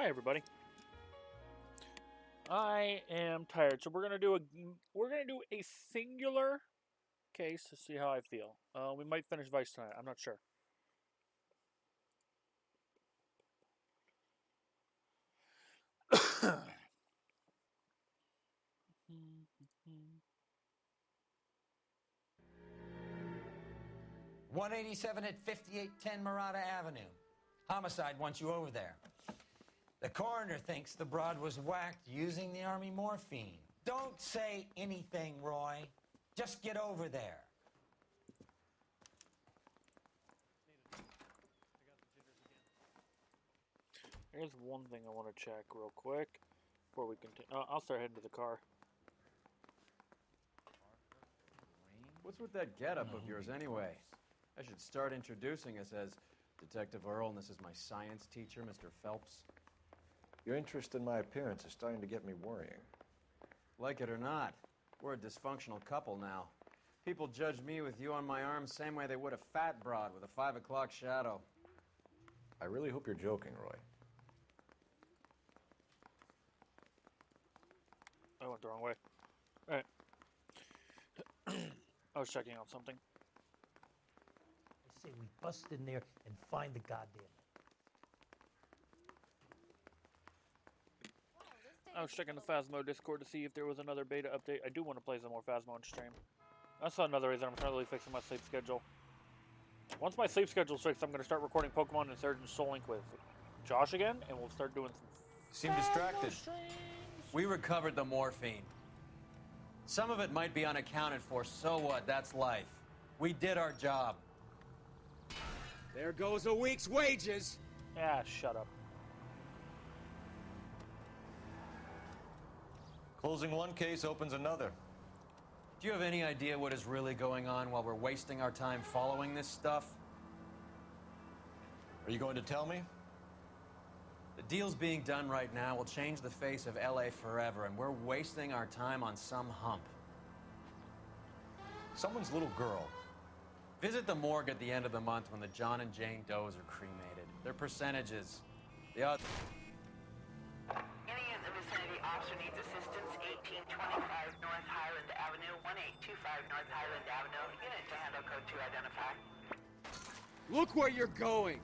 Hi everybody. I am tired, so we're gonna do a singular case to see how I feel. We might finish Vice tonight. I'm not sure. .187 at 5810 Murata Avenue. Homicide wants you over there. The coroner thinks the broad was whacked using the army morphine. Don't say anything, Roy. Just get over there. Here's one thing I want to check real quick before we continue. I'll start heading to the car. What's with that getup of yours anyway? I should start introducing us as Detective Earl, and this is my science teacher, Mr. Phelps. Your interest in my appearance is starting to get me worrying. Like it or not, we're a dysfunctional couple now. People judge me with you on my arm same way they would a fat broad with a 5 o'clock shadow. I really hope you're joking, Roy. I went the wrong way. Alright. I was checking out something. I say we bust in there and find the goddamn. I was checking the Phasmo Discord to see if there was another beta update. I do want to play some more Phasmo on stream. That's another reason I'm trying to really fixing my sleep schedule. Once my sleep schedule's fixed, I'm going to start recording Pokemon and Surgeon Soul Link with Josh again, and we'll start doing some Seem distracted. streams. We recovered the morphine. Some of it might be unaccounted for, so what? That's life. We did our job. There goes a week's wages! Ah, shut up. Closing one case opens another. Do you have any idea what is really going on while we're wasting our time following this stuff? Are you going to tell me? The deals being done right now will change the face of LA forever, and we're wasting our time on some hump. Someone's little girl. Visit the morgue at the end of the month when the John and Jane Does are cremated. Their percentages. The odds. Any in the vicinity officer needs assistance, 1825 North Highland Avenue, 1825 North Highland Avenue. Unit to handle code 2 identify. Look where you're going!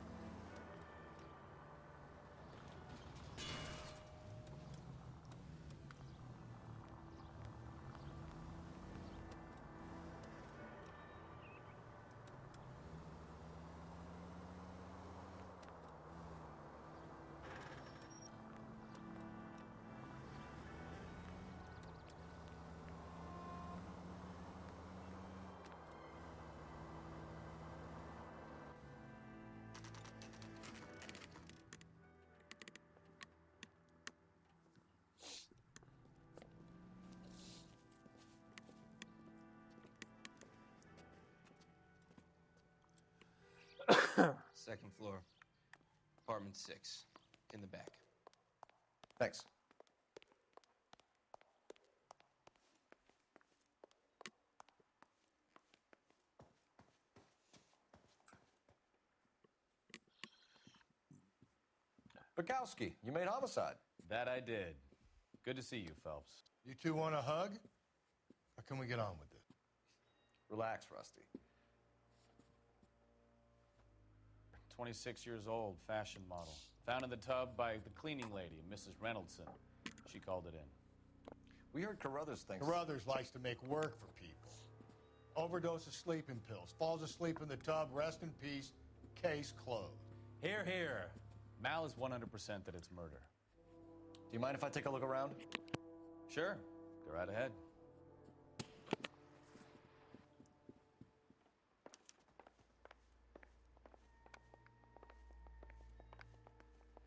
Second floor, apartment 6, in the back. Thanks. Bukowski, you made homicide. That I did. Good to see you, Phelps. You two want a hug? Or can we get on with it? Relax, Rusty. 26 years old, fashion model. Found in the tub by the cleaning lady, Mrs. Reynoldson. She called it in. We heard Carruthers thinks... Carruthers likes to make work for people. Overdose of sleeping pills. Falls asleep in the tub. Rest in peace. Case closed. Here, here. Mal is 100% that it's murder. Do you mind if I take a look around? Sure. Go right ahead.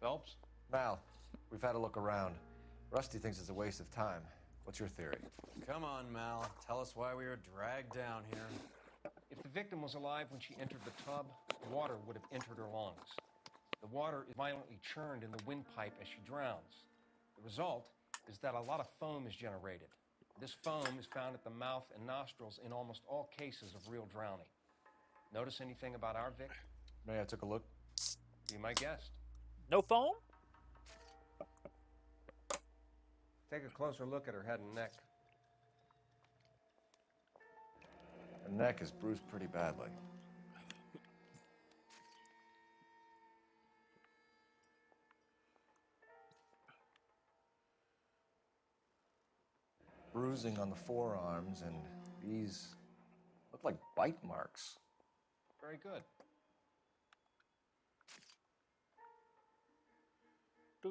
Phelps? Mal, we've had a look around. Rusty thinks it's a waste of time. What's your theory? Come on, Mal. Tell us why we were dragged down here. If the victim was alive when she entered the tub, water would have entered her lungs. The water is violently churned in the windpipe as she drowns. The result is that a lot of foam is generated. This foam is found at the mouth and nostrils in almost all cases of real drowning. Notice anything about our Vic? May I took a look? Be my guest. No phone? Take a closer look at her head and neck. Her neck is bruised pretty badly. Bruising on the forearms, and these look like bite marks. Very good. A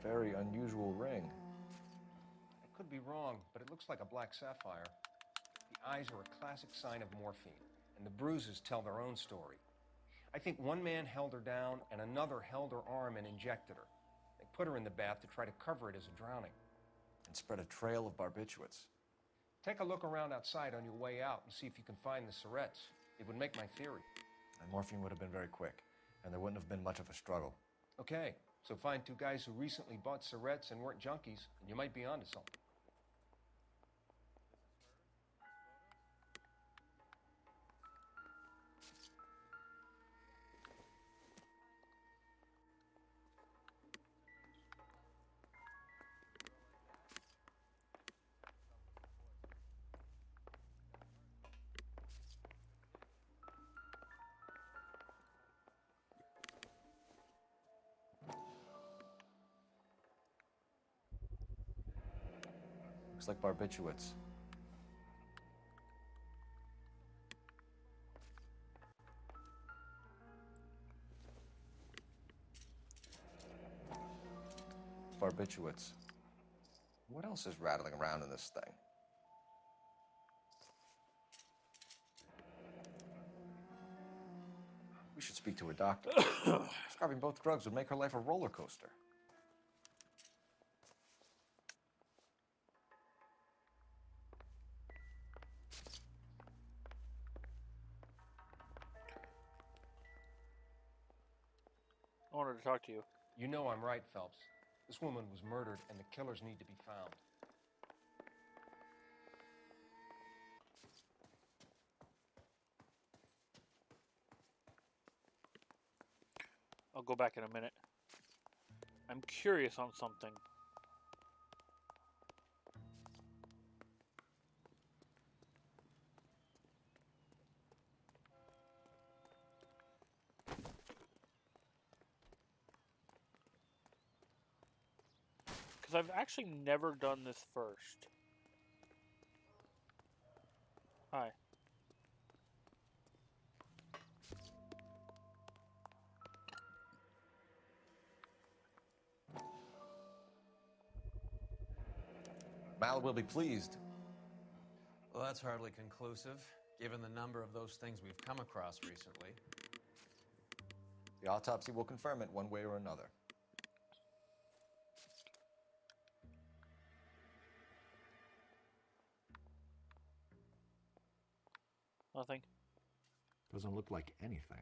very unusual ring. I could be wrong, but it looks like a black sapphire. The eyes are a classic sign of morphine, and the bruises tell their own story. I think one man held her down and another held her arm and injected her. They put her in the bath to try to cover it as a drowning. And spread a trail of barbiturates. Take a look around outside on your way out and see if you can find the syrettes. It would make my theory. And morphine would have been very quick, and there wouldn't have been much of a struggle. Okay, so find two guys who recently bought syrettes and weren't junkies, and you might be onto something. Looks like barbiturates. Barbiturates. What else is rattling around in this thing? We should speak to a doctor. Prescribing both drugs would make her life a roller coaster. I wanted to talk to you. You know I'm right, Phelps. This woman was murdered, and the killers need to be found. I'll go back in a minute. I'm curious on something. Because I've actually never done this first. Hi. Mal will be pleased. Well, that's hardly conclusive, given the number of those things we've come across recently. The autopsy will confirm it one way or another. Nothing. Doesn't look like anything.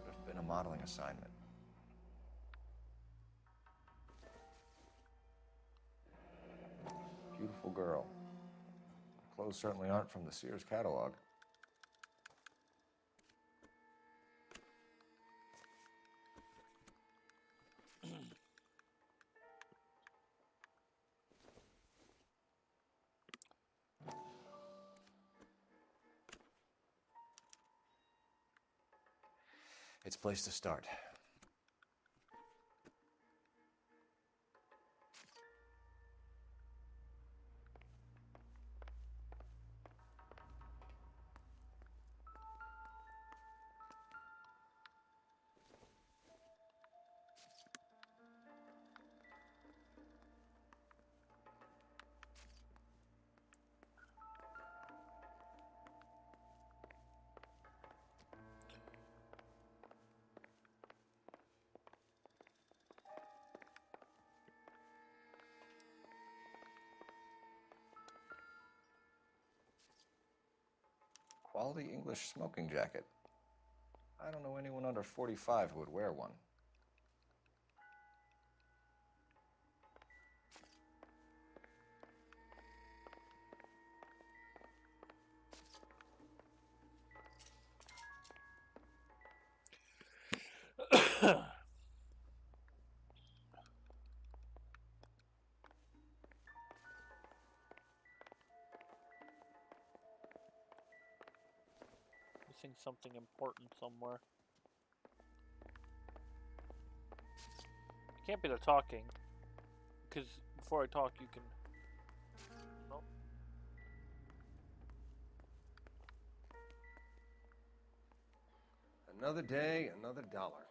Could have been a modeling assignment. Beautiful girl. Clothes certainly aren't from the Sears catalog. It's a place to start. Quality English smoking jacket. I don't know anyone under 45 who would wear one. Missing something important somewhere. It can't be the talking, because before I talk, you can. Nope. Another day, another dollar.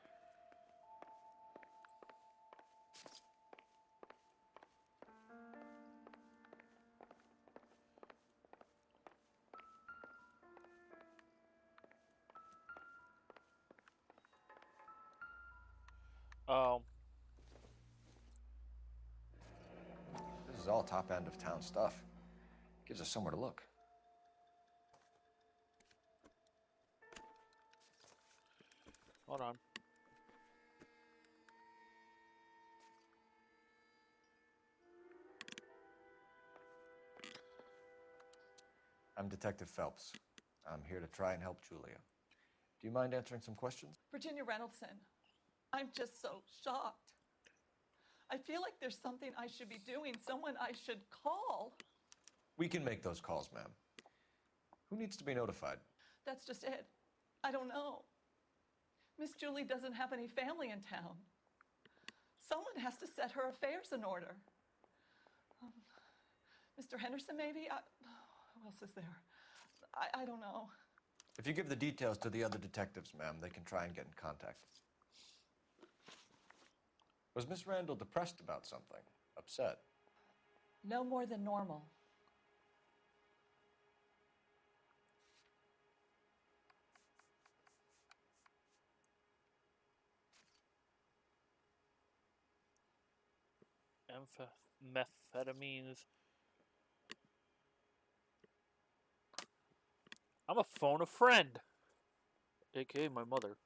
Oh. This is all top end of town stuff. Gives us somewhere to look. Hold on. I'm Detective Phelps. I'm here to try and help Julia. Do you mind answering some questions? Virginia Reynoldson, I'm just so shocked. I feel like there's something I should be doing, someone I should call. We can make those calls, ma'am. Who needs to be notified? That's just it. I don't know. Miss Julie doesn't have any family in town. Someone has to set her affairs in order. Mr. Henderson, maybe? Who else is there? I don't know. If you give the details to the other detectives, ma'am, they can try and get in contact. Was Miss Randall depressed about something? Upset? No more than normal. Methamphetamines. I'm a phone a friend, aka my mother,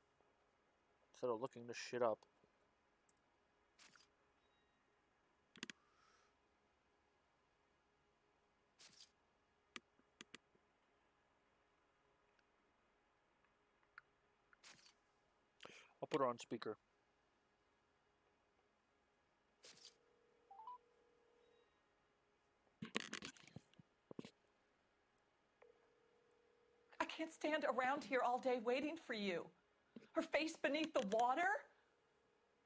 instead of looking this shit up. I'll put her on speaker. I can't stand around here all day waiting for you. Her face beneath the water?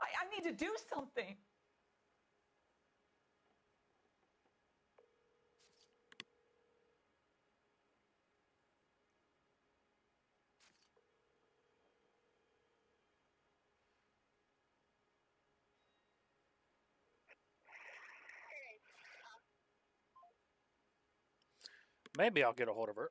I need to do something. Maybe I'll get a hold of her.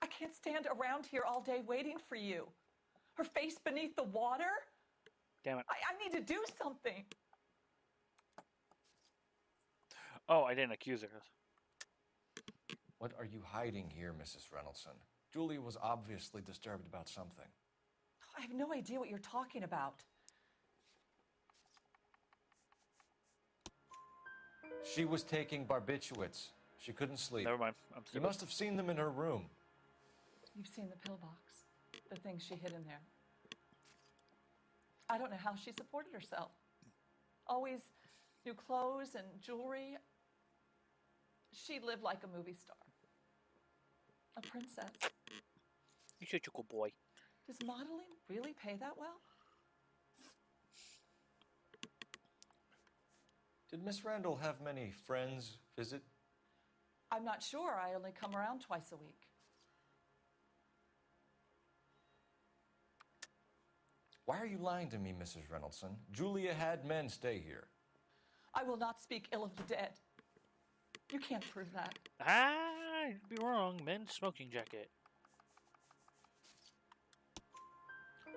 I can't stand around here all day waiting for you. Her face beneath the water? Damn it. I need to do something. Oh, I didn't accuse her. What are you hiding here, Mrs. Reynoldson? Julia was obviously disturbed about something. I have no idea what you're talking about. She was taking barbiturates. She couldn't sleep. Never mind. I'm You stupid. must have seen them in her room. You've seen the pillbox, the things she hid in there. I don't know how she supported herself. Always new clothes and jewelry. She lived like a movie star. A princess. You're such a good boy. Does modeling really pay that well? Did Miss Randall have many friends visit? I'm not sure. I only come around twice a week. Why are you lying to me, Mrs. Reynoldson? Julia had men stay here. I will not speak ill of the dead. You can't prove that. You'd be wrong. Men's smoking jacket.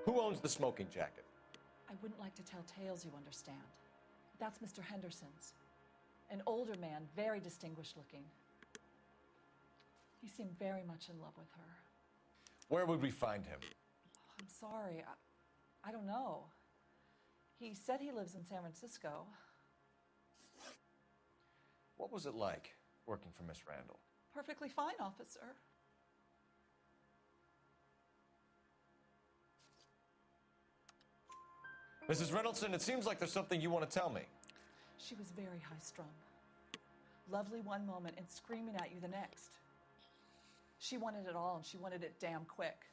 Who owns the smoking jacket? I wouldn't like to tell tales, you understand. That's Mr. Henderson's. An older man, very distinguished looking. He seemed very much in love with her. Where would we find him? I'm sorry. I don't know. He said he lives in San Francisco. What was it like working for Miss Randall? Perfectly fine, officer. Mrs. Reynoldson, it seems like there's something you want to tell me. She was very high-strung. Lovely one moment and screaming at you the next. She wanted it all, and she wanted it damn quick.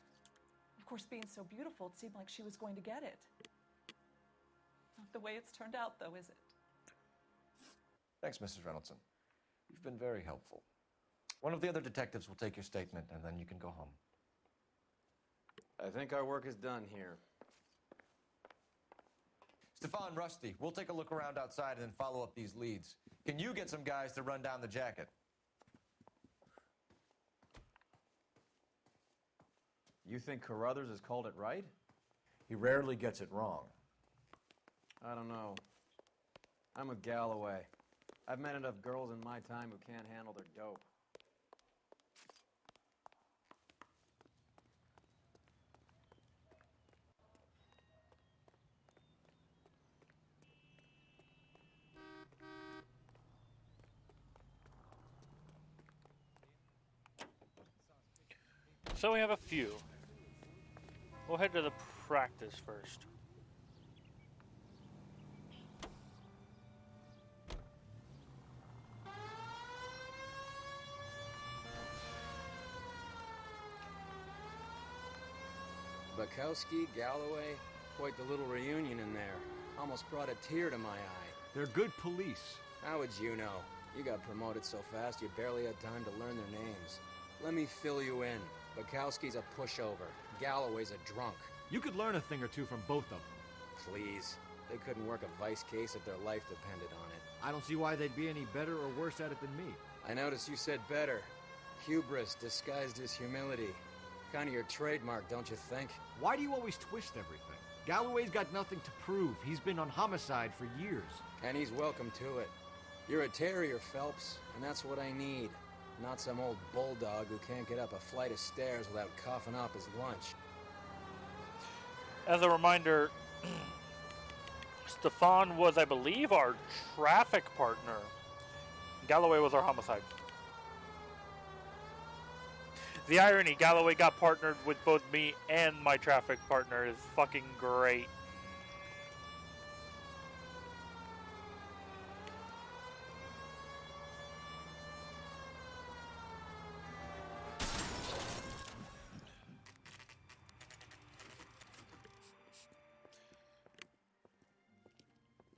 Of course, being so beautiful, it seemed like she was going to get it. Not the way it's turned out, though, is it? Thanks, Mrs. Reynoldson. You've been very helpful. One of the other detectives will take your statement, and then you can go home. I think our work is done here. Stefan, Rusty, we'll take a look around outside and then follow up these leads. Can you get some guys to run down the jacket? You think Carruthers has called it right? He rarely gets it wrong. I don't know. I'm with Galloway. I've met enough girls in my time who can't handle their dope. So we have a few. We'll head to the practice first. Bukowski, Galloway, quite the little reunion in there. Almost brought a tear to my eye. They're good police. How would you know? You got promoted so fast you barely had time to learn their names. Let me fill you in. Bukowski's a pushover. Galloway's a drunk. You could learn a thing or two from both of them. Please. They couldn't work a vice case if their life depended on it. I don't see why they'd be any better or worse at it than me. I noticed you said better. Hubris disguised as humility. Kind of your trademark, don't you think? Why do you always twist everything? Galloway's got nothing to prove. He's been on homicide for years. And he's welcome to it. You're a terrier, Phelps, and that's what I need. Not some old bulldog who can't get up a flight of stairs without coughing up his lunch. As a reminder, Stefan was, I believe, our traffic partner. Galloway was our homicide. The irony, Galloway got partnered with both me and my traffic partner is fucking great.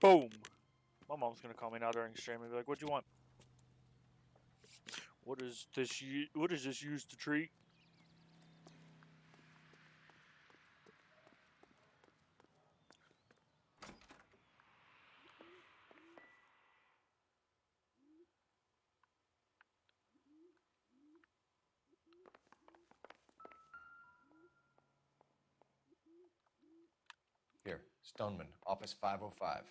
Boom. My mom's gonna call me now during stream and be like, "What do you want? What is this used to treat?" Here, Stoneman, office 505.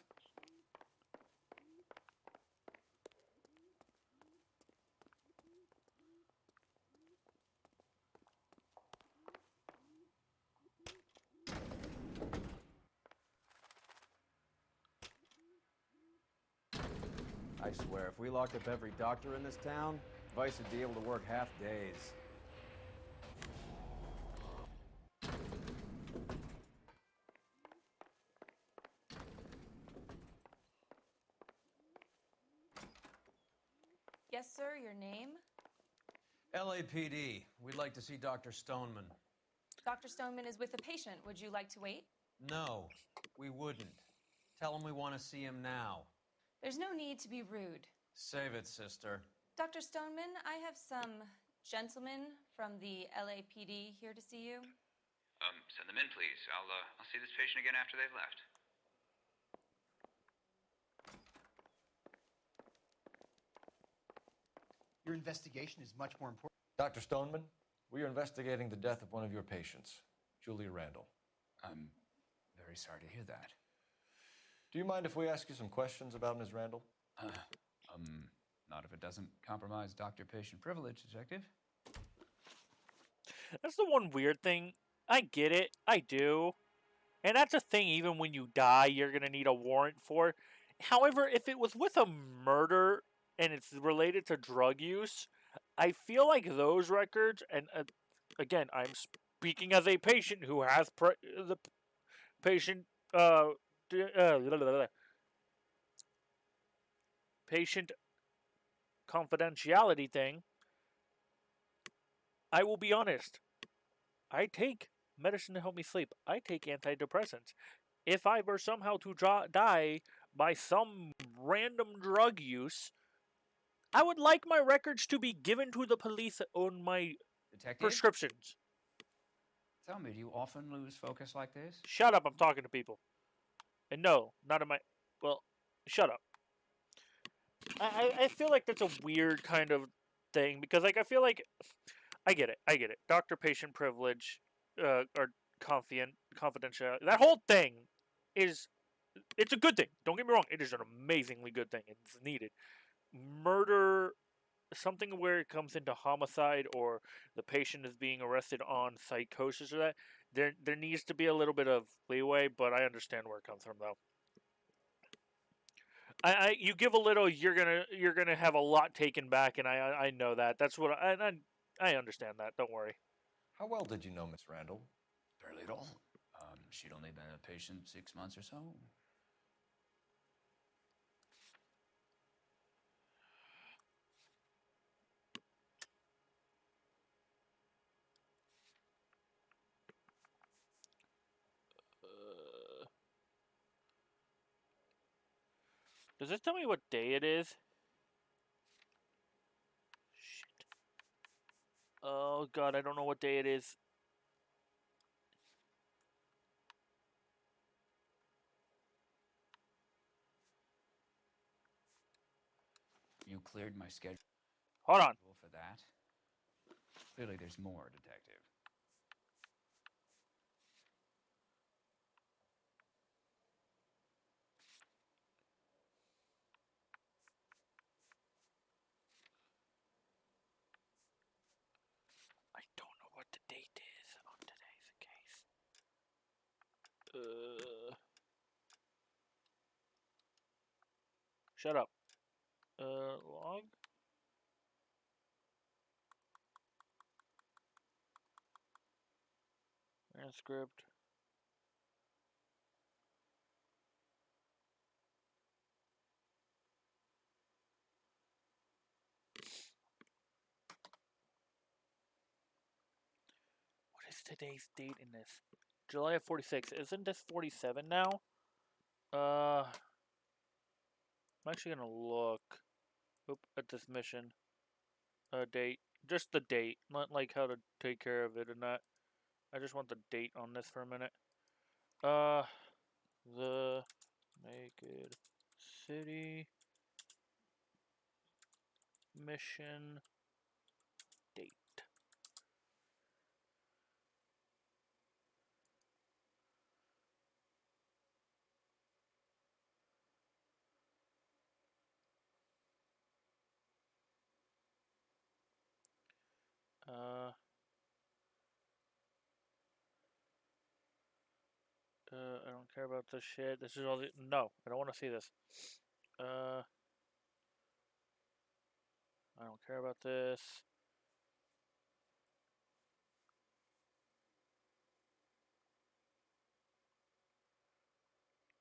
I swear, if we locked up every doctor in this town, Vice would be able to work half days. Yes, sir, your name? LAPD. We'd like to see Dr. Stoneman. Dr. Stoneman is with a patient. Would you like to wait? No, we wouldn't. Tell him we want to see him now. There's no need to be rude. Save it, sister. Dr. Stoneman, I have some gentlemen from the LAPD here to see you. Send them in, please. I'll see this patient again after they've left. Your investigation is much more important. Dr. Stoneman, we are investigating the death of one of your patients, Julia Randall. I'm very sorry to hear that. Do you mind if we ask you some questions about Ms. Randall? Not if it doesn't compromise doctor-patient privilege, Detective. That's the one weird thing. I get it. I do. And that's a thing, even when you die, you're going to need a warrant for. However, if it was with a murder and it's related to drug use, I feel like those records, and again, I'm speaking as a patient who has the patient, patient confidentiality thing. I will be honest. I take medicine to help me sleep. I take antidepressants. If I were somehow to die by some random drug use, I would like my records to be given to the police on my Detective? prescriptions. Tell me, do you often lose focus like this? Shut up, I'm talking to people. And no, not in my... Well, shut up. I feel like that's a weird kind of thing, because like I feel like... I get it. Doctor-patient privilege, or confidentiality. That whole thing is... It's a good thing. Don't get me wrong. It is an amazingly good thing. It's needed. Murder, something where it comes into homicide or the patient is being arrested on psychosis or that, there needs to be a little bit of leeway, but I understand where it comes from though. You give a little, you're gonna have a lot taken back, and I know that. That's what I understand that. Don't worry. How well did you know Miss Randall? Barely at all. She'd only been a patient 6 months or so. Does this tell me what day it is? Shit. Oh god, I don't know what day it is. You cleared my schedule. Hold on. For that. Clearly there's more, Detective. I don't know what the date is on today's case. Shut up. Log. Transcript. What is today's date in this? July of 46. Isn't this 47 now? I'm actually gonna look at this mission. Date. Just the date. Not like how to take care of it and that. I just want the date on this for a minute. The Naked City mission date. I don't care about this shit. This is all the... No, I don't want to see this. I don't care about this.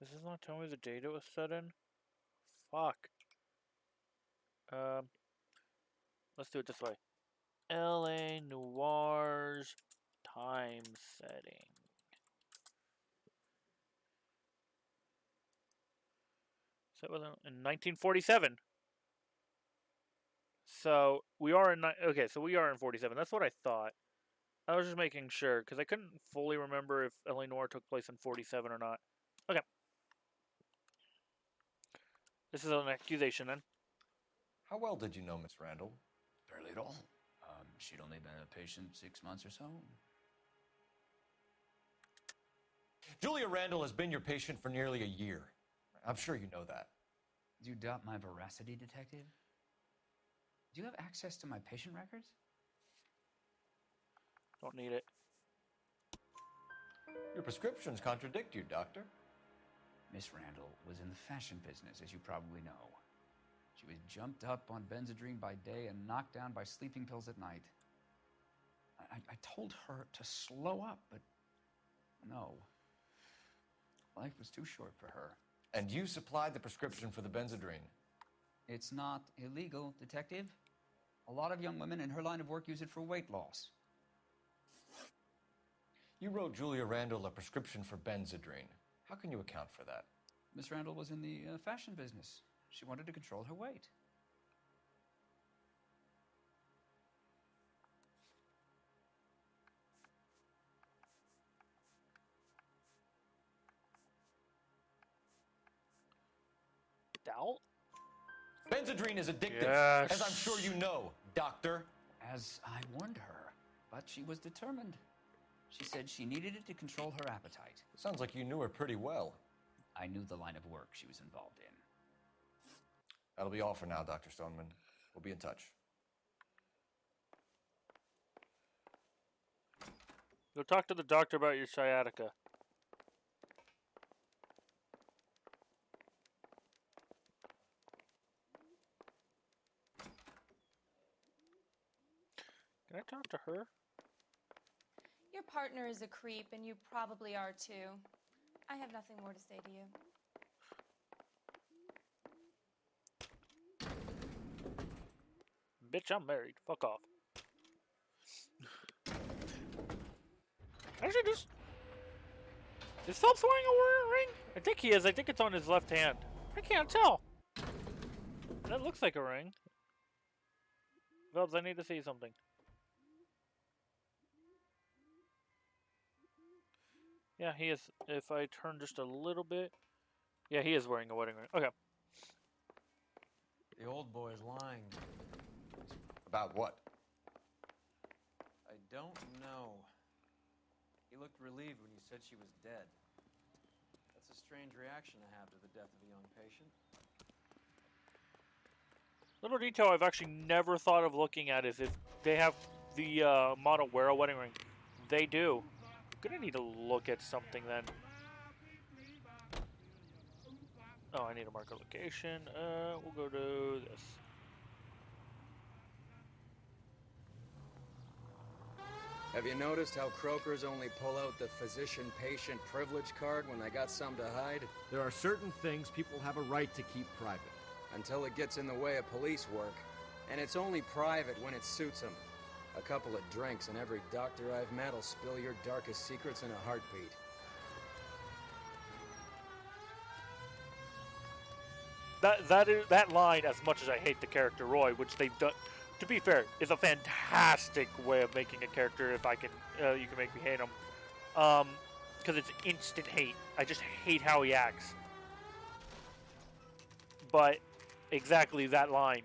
This is not telling me the date it was set in? Fuck. Let's do it this way. LA Noire's time setting. Set was in 1947. So we are in okay. So we are in 47. That's what I thought. I was just making sure, because I couldn't fully remember if L.A. Noire took place in 47 or not. Okay. This is an accusation, then. How well did you know Miss Randall? Barely at all. She'd only been a patient 6 months or so. Julia Randall has been your patient for nearly a year. I'm sure you know that. Do you doubt my veracity, detective? Do you have access to my patient records? Don't need it. Your prescriptions contradict you, Doctor. Miss Randall was in the fashion business, as you probably know. She was jumped up on Benzedrine by day and knocked down by sleeping pills at night. I told her to slow up, but no. Life was too short for her. And you supplied the prescription for the Benzedrine. It's not illegal, detective. A lot of young women in her line of work use it for weight loss. You wrote Julia Randall a prescription for Benzedrine. How can you account for that? Miss Randall was in the fashion business. She wanted to control her weight. Doubt? Benzedrine is addictive, Yes. as I'm sure you know, Doctor. As I warned her, but she was determined. She said she needed it to control her appetite. Sounds like you knew her pretty well. I knew the line of work she was involved in. That'll be all for now, Dr. Stoneman. We'll be in touch. Go talk to the doctor about your sciatica. Can I talk to her? Your partner is a creep, and you probably are too. I have nothing more to say to you. Bitch, I'm married. Fuck off. Actually, just... Is Phelps wearing a ring? I think he is. I think it's on his left hand. I can't tell. That looks like a ring. Phelps, I need to see something. Yeah, he is. If I turn just a little bit... Yeah, he is wearing a wedding ring. Okay. The old boy's lying. About what? I don't know. He looked relieved when you said she was dead. That's a strange reaction to have to the death of a young patient. Little detail I've actually never thought of looking at is if they have the model wear a wedding ring. They do. I'm gonna need to look at something then. Oh, I need to mark a location. We'll go to this. Have you noticed how croakers only pull out the physician-patient privilege card when they got something to hide? There are certain things people have a right to keep private. Until it gets in the way of police work. And it's only private when it suits them. A couple of drinks and every doctor I've met will spill your darkest secrets in a heartbeat. That line, as much as I hate the character Roy, which they've done, to be fair, is a fantastic way of making a character. If I can, you can make me hate him, because it's instant hate. I just hate how he acts. But exactly that line,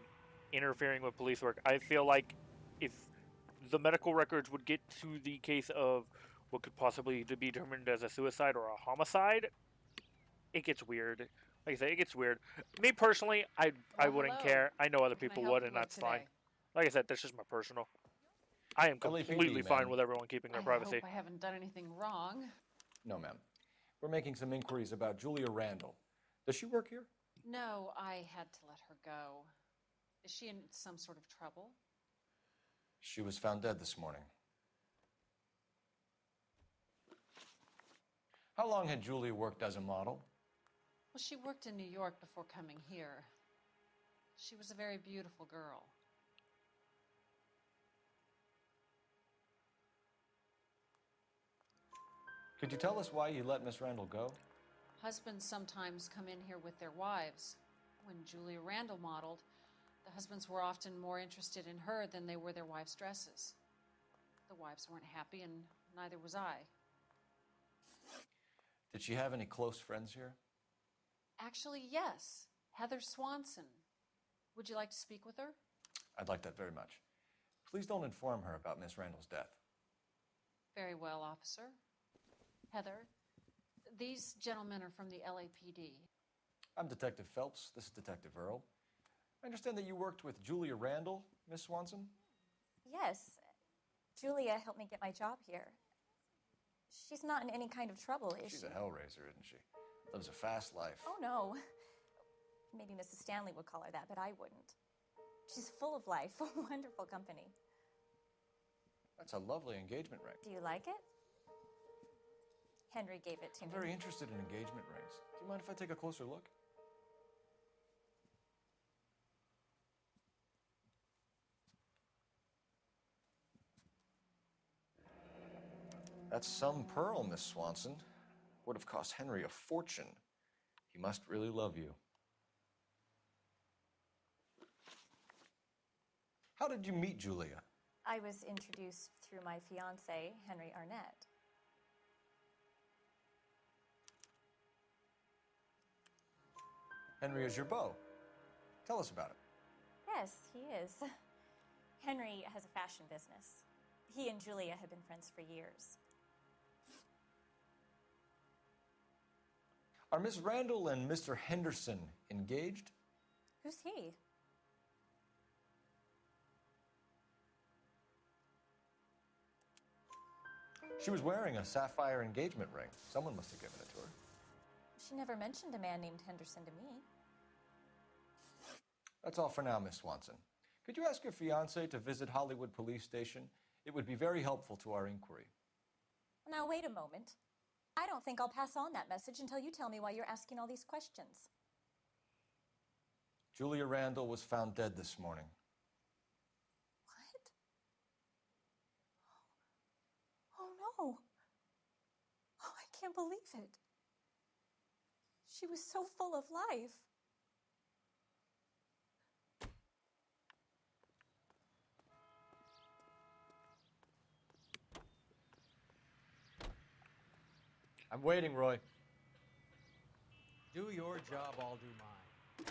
interfering with police work. I feel like if the medical records would get to the case of what could possibly be determined as a suicide or a homicide, it gets weird. Like I say, it gets weird. Me personally, I wouldn't hello. care. I know other What can I people help would, you and with that's fine. today? Like I said, that's just my personal. I am LAPD, completely fine ma'am. with everyone keeping their I privacy. hope I haven't done anything wrong. No, ma'am. We're making some inquiries about Julia Randall. Does she work here? No, I had to let her go. Is she in some sort of trouble? She was found dead this morning. How long had Julia worked as a model? Well, she worked in New York before coming here. She was a very beautiful girl. Could you tell us why you let Miss Randall go? Husbands sometimes come in here with their wives. When Julia Randall modeled, the husbands were often more interested in her than they were their wives' dresses. The wives weren't happy, and neither was I. Did she have any close friends here? Actually, yes. Heather Swanson. Would you like to speak with her? I'd like that very much. Please don't inform her about Miss Randall's death. Very well, officer. Heather, these gentlemen are from the LAPD. I'm Detective Phelps. This is Detective Earl. I understand that you worked with Julia Randall, Miss Swanson? Yes. Julia helped me get my job here. She's not in any kind of trouble, is she? She's a hellraiser, isn't she? Lives a fast life. Oh, no. Maybe Mrs. Stanley would call her that, but I wouldn't. She's full of life, wonderful company. That's a lovely engagement ring. Do you like it? Henry gave it to me. I'm very interested in engagement rings. Do you mind if I take a closer look? That's some pearl, Miss Swanson. Would have cost Henry a fortune. He must really love you. How did you meet Julia? I was introduced through my fiancé, Henry Arnett. Henry is your beau. Tell us about it. Yes, he is. Henry has a fashion business. He and Julia have been friends for years. Are Miss Randall and Mr. Henderson engaged? Who's he? She was wearing a sapphire engagement ring. Someone must have given it to her. She never mentioned a man named Henderson to me. That's all for now, Miss Swanson. Could you ask your fiancé to visit Hollywood Police Station? It would be very helpful to our inquiry. Now, wait a moment. I don't think I'll pass on that message until you tell me why you're asking all these questions. Julia Randall was found dead this morning. What? Oh, no. Oh, I can't believe it. She was so full of life. I'm waiting, Roy. Do your job, I'll do mine.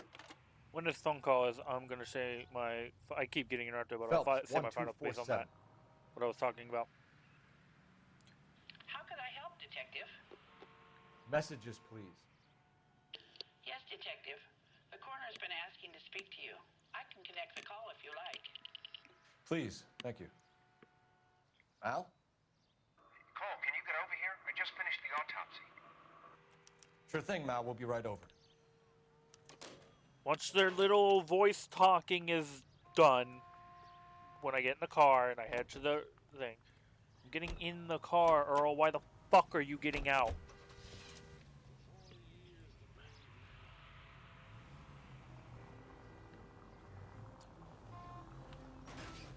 When this phone call is, I'm gonna say my. I keep getting interrupted, but Phelps, I'll say my final piece on 1247. that. What I was talking about. How can I help, Detective? Messages, please. Yes, Detective. The coroner's been asking to speak to you. I can connect the call if you like. Please, thank you. Al? Cole, can you get over here? I just finished the autopsy. Sure thing, Mal. We'll be right over. Once their little voice talking is done, when I get in the car and I head to the thing, I'm getting in the car, Earl. Why the fuck are you getting out?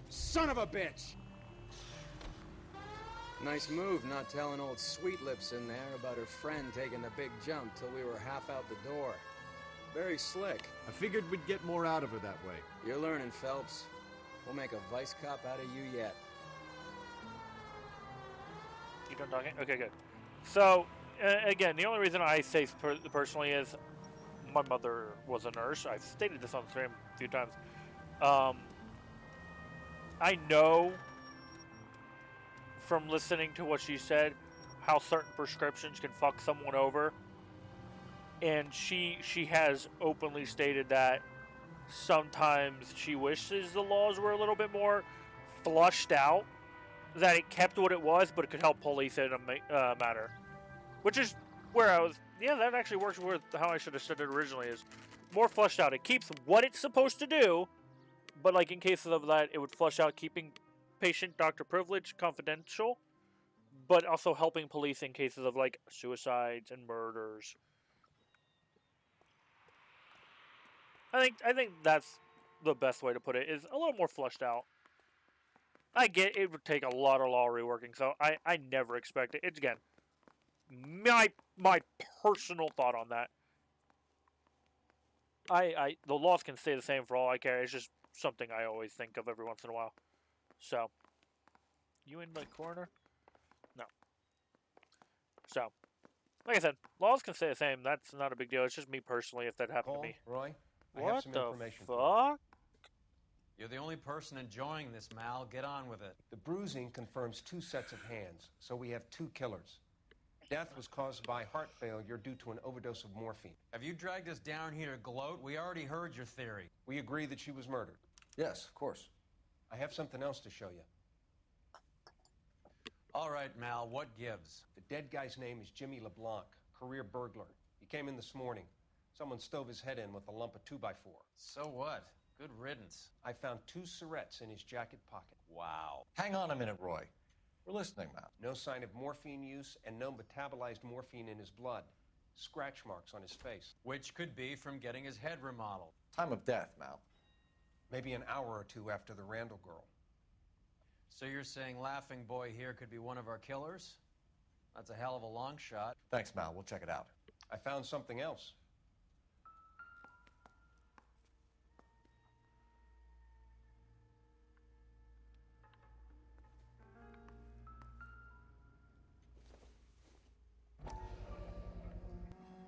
Son of a bitch! Nice move not telling old Sweet Lips in there about her friend taking the big jump till we were half out the door. Very slick. I figured we'd get more out of her that way. You're learning, Phelps. We'll make a vice cop out of you yet. You done talking? Okay, good. So, again, the only reason I say personally is my mother was a nurse. I've stated this on the stream a few times. I know from listening to what she said how certain prescriptions can fuck someone over. And she has openly stated that sometimes she wishes the laws were a little bit more flushed out, that it kept what it was, but it could help police it in a matter. Which is where I was, yeah, that actually works with how I should have said it originally, is more flushed out. It keeps what it's supposed to do, but like in cases of that, it would flush out keeping patient-doctor privilege confidential, but also helping police in cases of like suicides and murders. I think that's the best way to put it, is a little more flushed out. I get it would take a lot of law reworking, so I never expect it. It's, again, my personal thought on that. The laws can stay the same for all I care. It's just something I always think of every once in a while. So, You in the coroner? No. So, like I said, laws can stay the same. That's not a big deal. It's just me personally if that happened Cole, to me. Roy, I have What some the information for you. fuck? You're the only person enjoying this, Mal. Get on with it. The bruising confirms 2 sets of hands, so we have 2 killers. Death was caused by heart failure due to an overdose of morphine. Have you dragged us down here to gloat? We already heard your theory. We agree that she was murdered. Yes, of course. I have something else to show you. All right, Mal, what gives? The dead guy's name is Jimmy LeBlanc, career burglar. He came in this morning. Someone stove his head in with a lump of 2x4. So what? Good riddance. I found 2 syrettes in his jacket pocket. Wow. Hang on a minute, Roy. We're listening now. No sign of morphine use and no metabolized morphine in his blood. Scratch marks on his face. Which could be from getting his head remodeled. Time of death, Mal. Maybe an hour or 2 after the Randall girl. So you're saying Laughing Boy here could be one of our killers? That's a hell of a long shot. Thanks, Mal. We'll check it out. I found something else.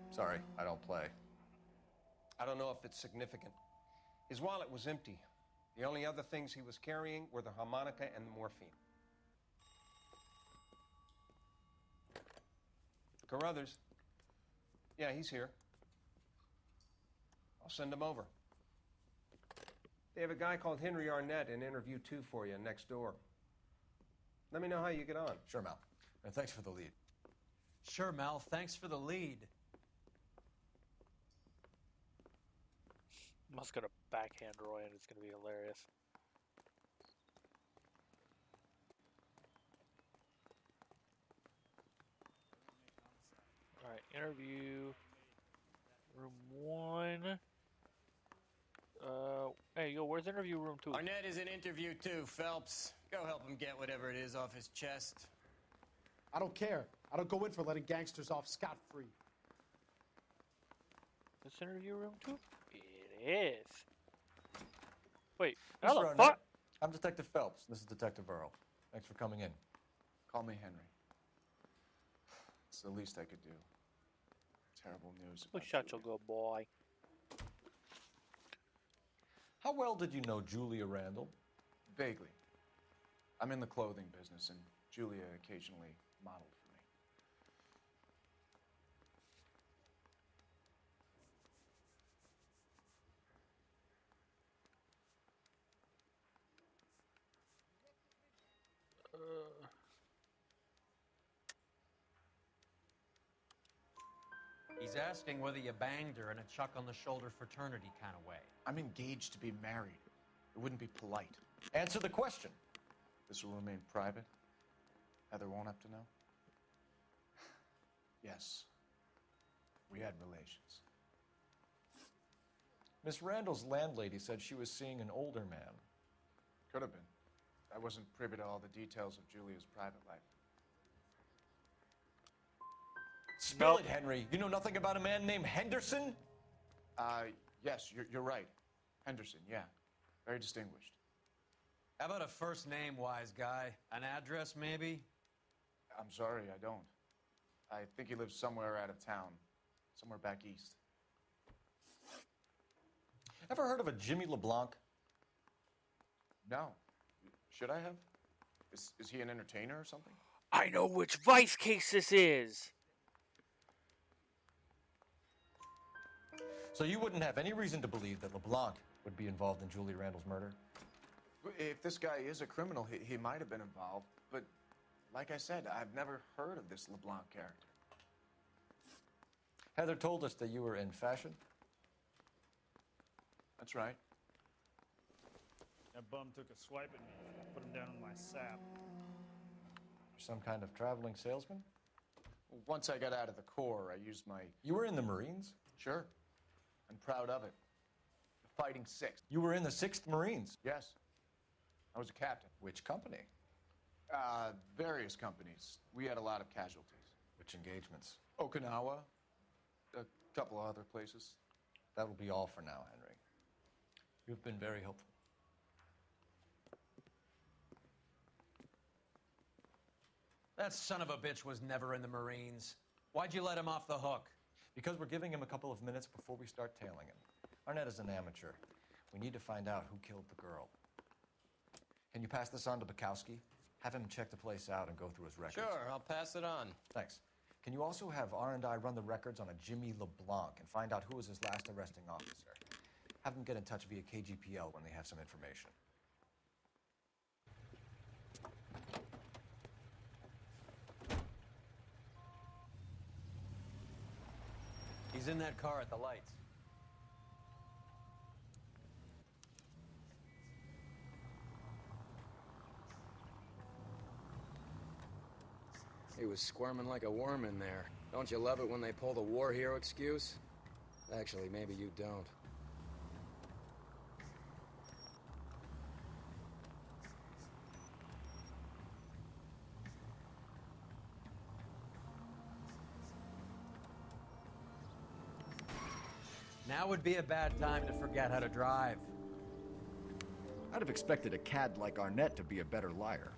Sorry, I don't play. I don't know if it's significant. His wallet was empty. The only other things he was carrying were the harmonica and the morphine. Carruthers. Yeah, he's here. I'll send him over. They have a guy called Henry Arnett in interview 2 for you next door. Let me know how you get on. Sure, Mal. And thanks for the lead. Sure, Mal. Thanks for the lead. Must gonna backhand Roy and it's gonna be hilarious. Alright, interview room 1. Hey, yo, where's interview room 2? Arnett is in interview 2, Phelps. Go help him get whatever it is off his chest. I don't care. I don't go in for letting gangsters off scot-free. This interview room 2? It is. Wait, Mr. how the Arnett, fuck? I'm Detective Phelps. This is Detective Earl. Thanks for coming in. Call me Henry. It's the least I could do. Terrible news. Who shot your good boy? How well did you know Julia Randall? Vaguely. I'm in the clothing business, and Julia occasionally modeled for me. He's asking whether you banged her in a chuck-on-the-shoulder fraternity kind of way. I'm engaged to be married. It wouldn't be polite. Answer the question. This will remain private. Heather won't have to know. Yes. We had relations. Miss Randall's landlady said she was seeing an older man. Could have been. I wasn't privy to all the details of Julia's private life. Spill it, Henry. You know nothing about a man named Henderson? Yes, you're right. Henderson, yeah. Very distinguished. How about a first name, wise guy? An address, maybe? I'm sorry, I don't. I think he lives somewhere out of town. Somewhere back east. Ever heard of a Jimmy LeBlanc? No. Should I have? Is he an entertainer or something? I know which vice case this is! So you wouldn't have any reason to believe that LeBlanc would be involved in Julia Randall's murder? If this guy is a criminal, he might have been involved. But like I said, I've never heard of this LeBlanc character. Heather told us that you were in fashion. That's right. That bum took a swipe at me. Put him down on my sap. Some kind of traveling salesman? Once I got out of the Corps, I used my... You were in the Marines? Sure. I'm proud of it. The Fighting Sixth. You were in the 6th Marines? Yes. I was a captain. Which company? Various companies. We had a lot of casualties. Which engagements? Okinawa. A couple of other places. That will be all for now, Henry. You've been very helpful. That son of a bitch was never in the Marines. Why'd you let him off the hook? Because we're giving him a couple of minutes before we start tailing him. Arnett is an amateur. We need to find out who killed the girl. Can you pass this on to Bukowski? Have him check the place out and go through his records. Sure, I'll pass it on. Thanks. Can you also have R&I run the records on a Jimmy LeBlanc and find out who was his last arresting officer? Have them get in touch via KGPL when they have some information. He's in that car at the lights. He was squirming like a worm in there. Don't you love it when they pull the war hero excuse? Actually, maybe you don't. Now would be a bad time to forget how to drive. I'd have expected a cad like Arnett to be a better liar.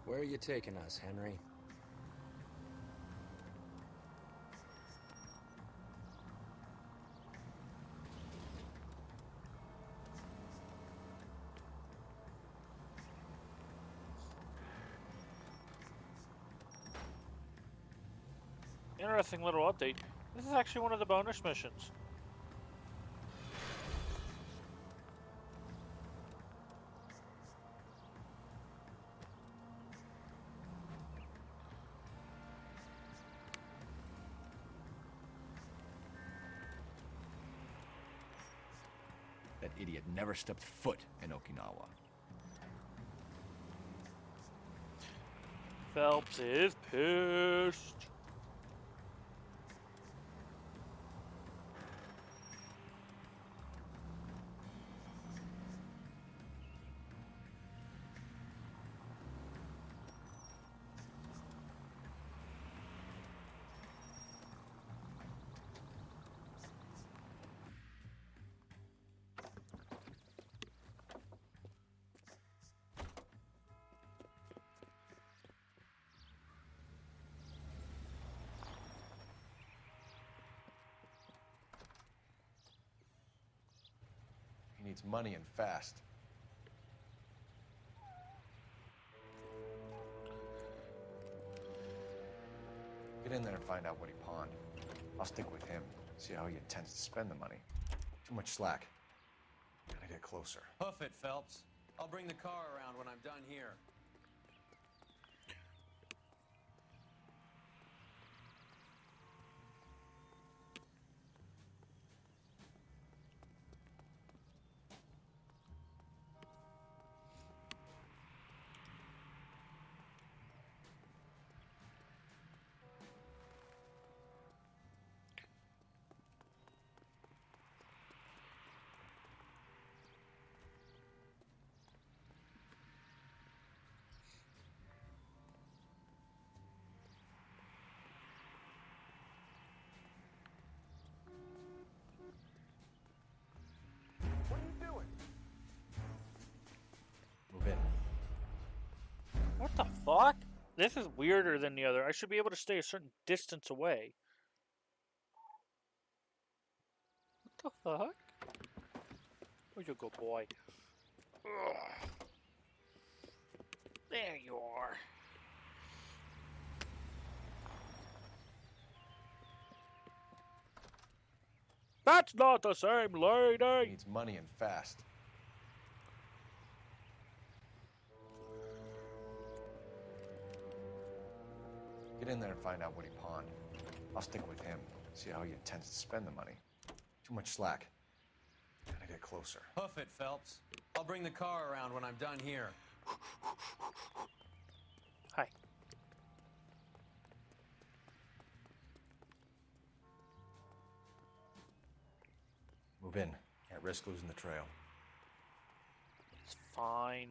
Where are you taking us, Henry? Interesting little update. This is actually one of the bonus missions. That idiot never stepped foot in Okinawa. Phelps is pissed. He needs money and fast. Get in there and find out what he pawned. I'll stick with him, see how he intends to spend the money. Too much slack. Gotta get closer. Hoof it, Phelps. I'll bring the car around when I'm done here. What are you doing? Move in. What the fuck? This is weirder than the other. I should be able to stay a certain distance away. What the fuck? Where'd you go, boy? Ugh. There you are. That's not the same lady! He needs money and fast. Get in there and find out what he pawned. I'll stick with him, see how he intends to spend the money. Too much slack. Gotta get closer. Hoof it, Phelps. I'll bring the car around when I'm done here. Hi. Move in. Can't risk losing the trail. It's fine.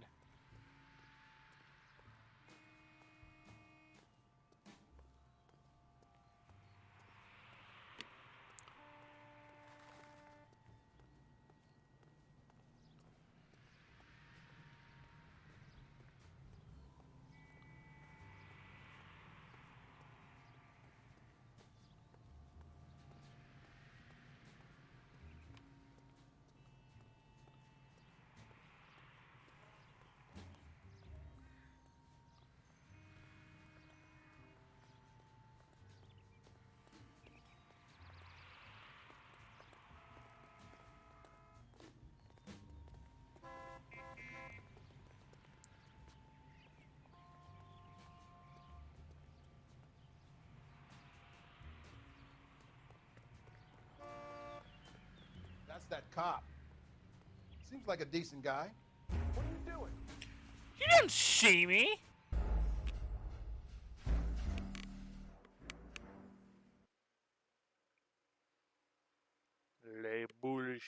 That's that cop. Seems like a decent guy. What are you doing? You didn't see me. Les bullshit.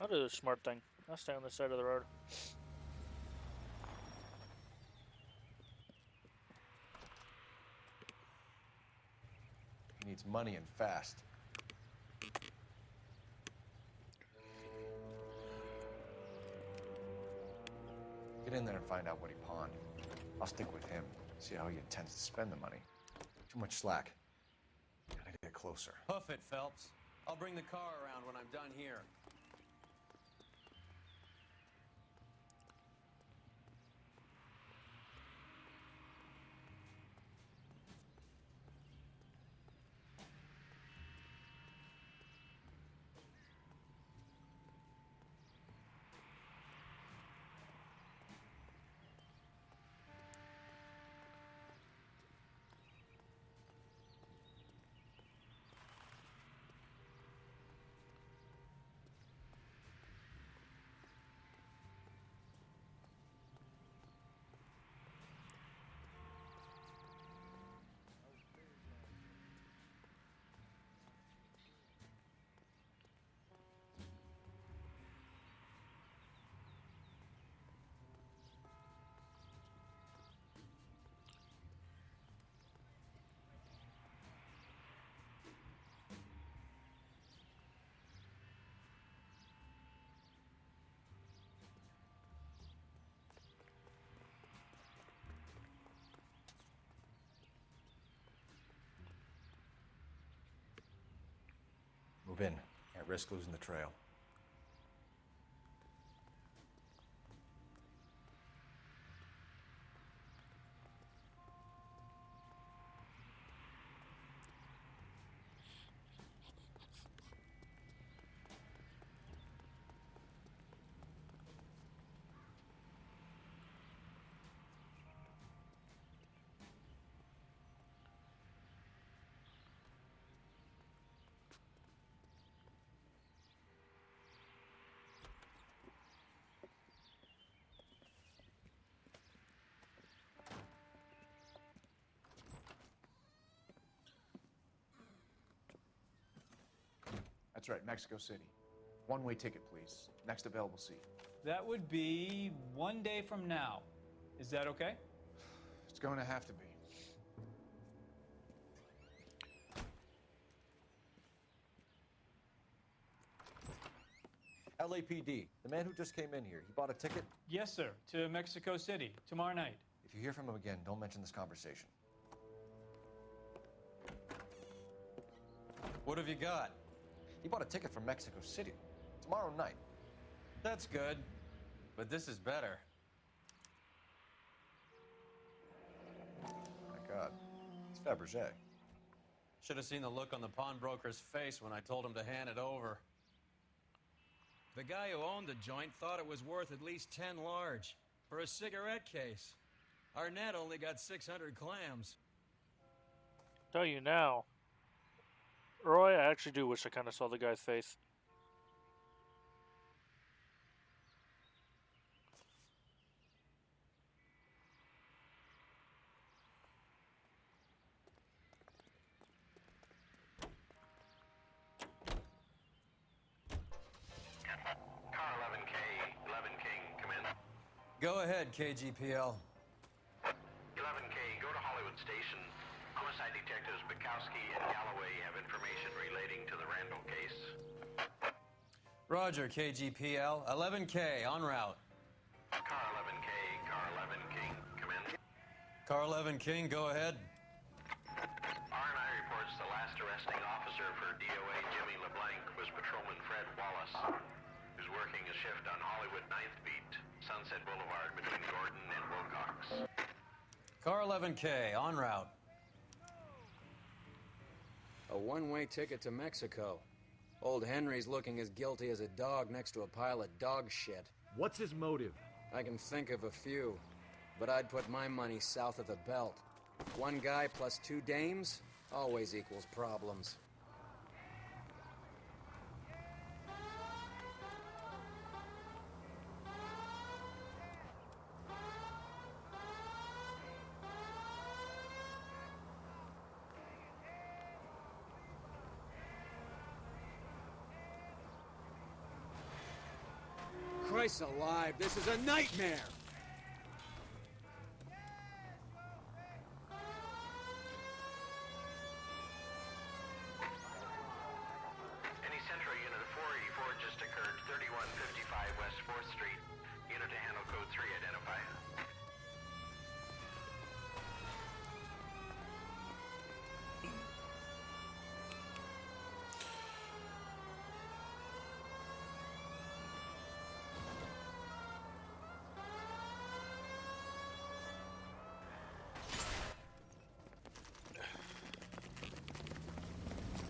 I'll do the smart thing. I'll stay on the side of the road. He needs money and fast. Get in there and find out what he pawned. I'll stick with him, see how he intends to spend the money. Too much slack. Gotta get closer. Hoof it, Phelps. I'll bring the car around when I'm done here. Move in. Can't risk losing the trail. That's right, Mexico City. One-way ticket, please. Next available seat. That would be 1 day from now. Is that okay? It's going to have to be. LAPD, the man who just came in here, he bought a ticket? Yes, sir. To Mexico City, tomorrow night. If you hear from him again, don't mention this conversation. What have you got? He bought a ticket from Mexico City. Tomorrow night. That's good. But this is better. My God. It's Fabergé. Should have seen the look on the pawnbroker's face when I told him to hand it over. The guy who owned the joint thought it was worth at least 10 large for a cigarette case. Arnett only got 600 clams. Tell you now. Roy, I actually do wish I kind of saw the guy's face. Car 11K, 11 King, come in. Go ahead, KGPL. 11K, go to Hollywood Station. Homicide detectives Bukowski and Galloway have information relating to the Randall case. Roger, KGPL. 11K, en route. Car 11K, Car 11 King, come in. Car 11 King, go ahead. R&I reports the last arresting officer for DOA Jimmy LeBlanc was Patrolman Fred Wallace, who's working a shift on Hollywood 9th Beat, Sunset Boulevard between Gordon and Wilcox. Car 11K, en route. A one-way ticket to Mexico. Old Henry's looking as guilty as a dog next to a pile of dog shit. What's his motive? I can think of a few, but I'd put my money south of the belt. One guy plus two dames always equals problems. Christ alive, this is a nightmare! Any Central unit of 484 just occurred, 3155 West 4th Street. Unit to handle code 3, identify.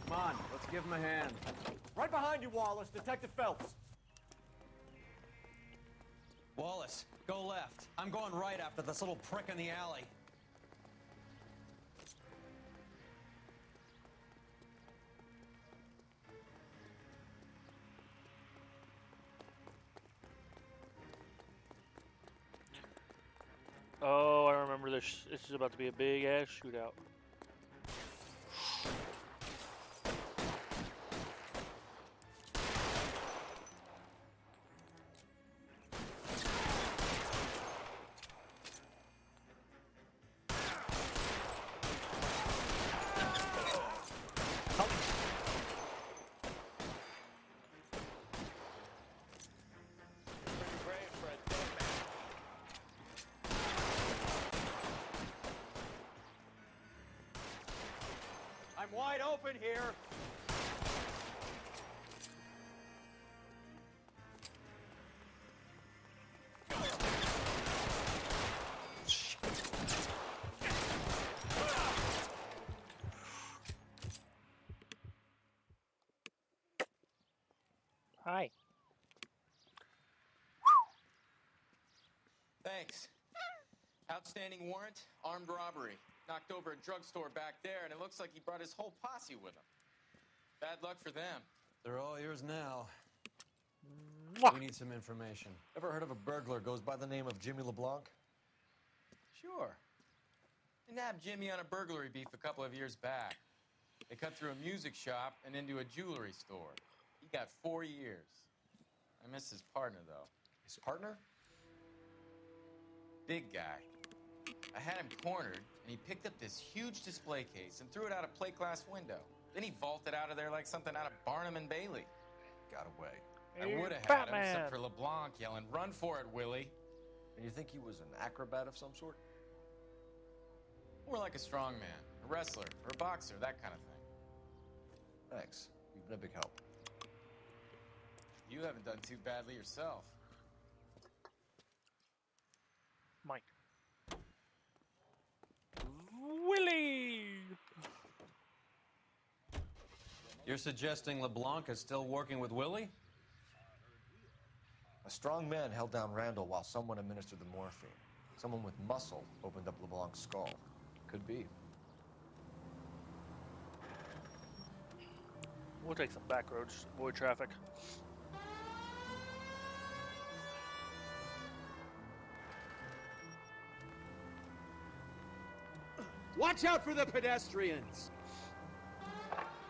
Come on, let's give him a hand. Right behind you, Wallace. Detective Phelps. Wallace, go left. I'm going right after this little prick in the alley. Oh, I remember this. This is about to be a big ass shootout. I'm wide open here. Hi. Thanks. Outstanding warrant, armed robbery. Knocked over a drugstore back there, and it looks like he brought his whole posse with him. Bad luck for them. They're all yours now. We need some information. Ever heard of a burglar goes by the name of Jimmy LeBlanc? Sure. They nabbed Jimmy on a burglary beef a couple of years back. They cut through a music shop and into a jewelry store. He got 4 years. I miss his partner, though. His partner? Big guy. I had him cornered, and he picked up this huge display case and threw it out a plate glass window. Then he vaulted out of there like something out of Barnum and Bailey. Got away. I would have had him, except for LeBlanc yelling, "Run for it, Willie." And you think he was an acrobat of some sort? More like a strongman, a wrestler, or a boxer, that kind of thing. Thanks. You've been a big help. You haven't done too badly yourself. Mike. Willie! You're suggesting LeBlanc is still working with Willie? A strong man held down Randall while someone administered the morphine. Someone with muscle opened up LeBlanc's skull. Could be. We'll take some back roads, avoid traffic. Watch out for the pedestrians!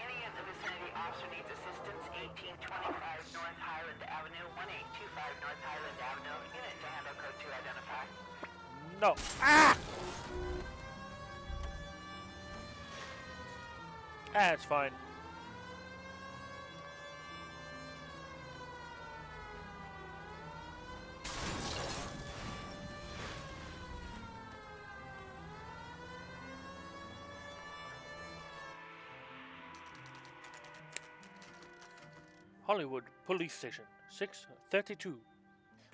Any in the vicinity officer needs assistance, 1825 North Highland Avenue, 1825 North Highland Avenue. Unit to handle code 2 identify. No. Ah! Ah, it's fine. Hollywood Police Station, 6:32 p.m.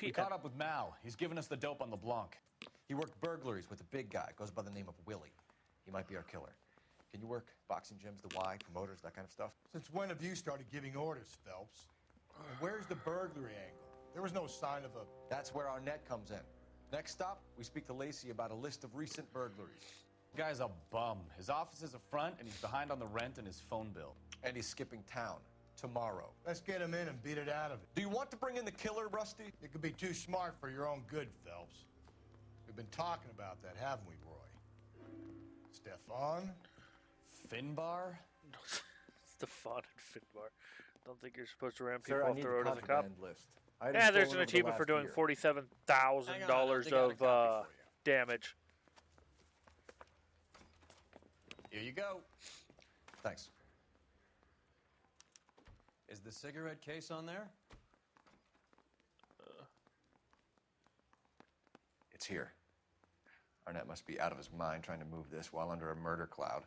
We caught up with Mao. He's given us the dope on LeBlanc. He worked burglaries with a big guy. Goes by the name of Willie. He might be our killer. Can you work boxing gyms, the Y, promoters, that kind of stuff? Since when have you started giving orders, Phelps? And where's the burglary angle? There was no sign of a... That's where Arnett comes in. Next stop, we speak to Lacey about a list of recent burglaries. The guy's a bum. His office is a front, and he's behind on the rent and his phone bill. And he's skipping town tomorrow. Let's get him in and beat it out of it. Do you want to bring in the killer, Rusty? It could be too smart for your own good, Phelps. We've been talking about that, haven't we, Roy? Stefan? Finbar? Stefan and Finbar. Don't think you're supposed to ram Sir, people I off need the the road as a cop. contraband list. Yeah, there's an achievement for doing $47,000 of damage. Here you go. Thanks. Is the cigarette case on there? It's here. Arnett must be out of his mind trying to move this while under a murder cloud.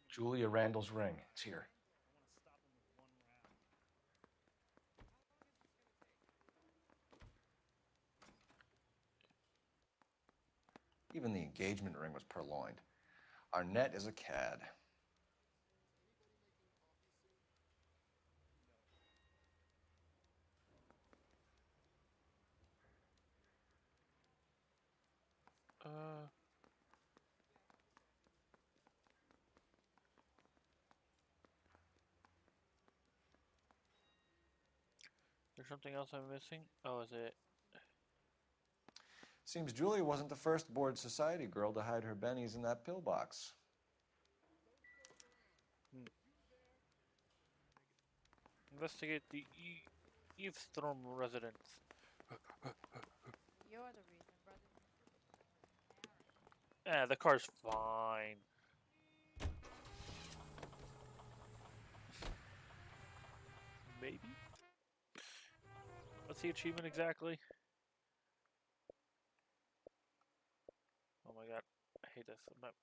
Julia Randall's ring. It's here. Even the engagement ring was purloined. Arnett is a cad. There's something else I'm missing? Oh, is it? Seems Julia wasn't the first bored society girl to hide her bennies in that pillbox. Investigate the Eavesdrom residence. You're the reason brothers. The car's fine. Maybe? What's the achievement exactly? Oh my god, I hate this. I'm not...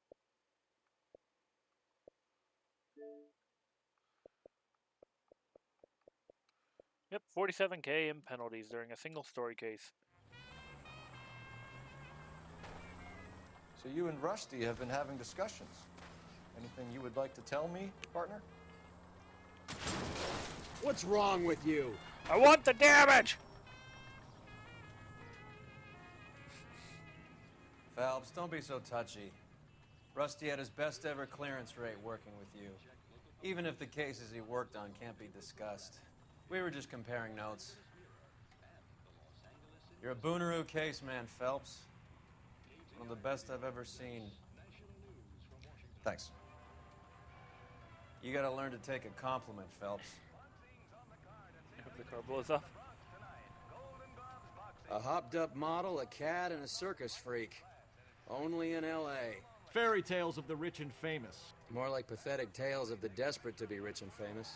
Yep, 47K in penalties during a single story case. So you and Rusty have been having discussions. Anything you would like to tell me, partner? What's wrong with you? I want the damage! Phelps, don't be so touchy. Rusty had his best ever clearance rate working with you. Even if the cases he worked on can't be discussed. We were just comparing notes. You're a Booneroo case man, Phelps. One of the best I've ever seen. Thanks. You gotta learn to take a compliment, Phelps. I hope the car blows up. A hopped-up model, a cad, and a circus freak. Only in L.A. Fairy tales of the rich and famous. More like pathetic tales of the desperate to be rich and famous.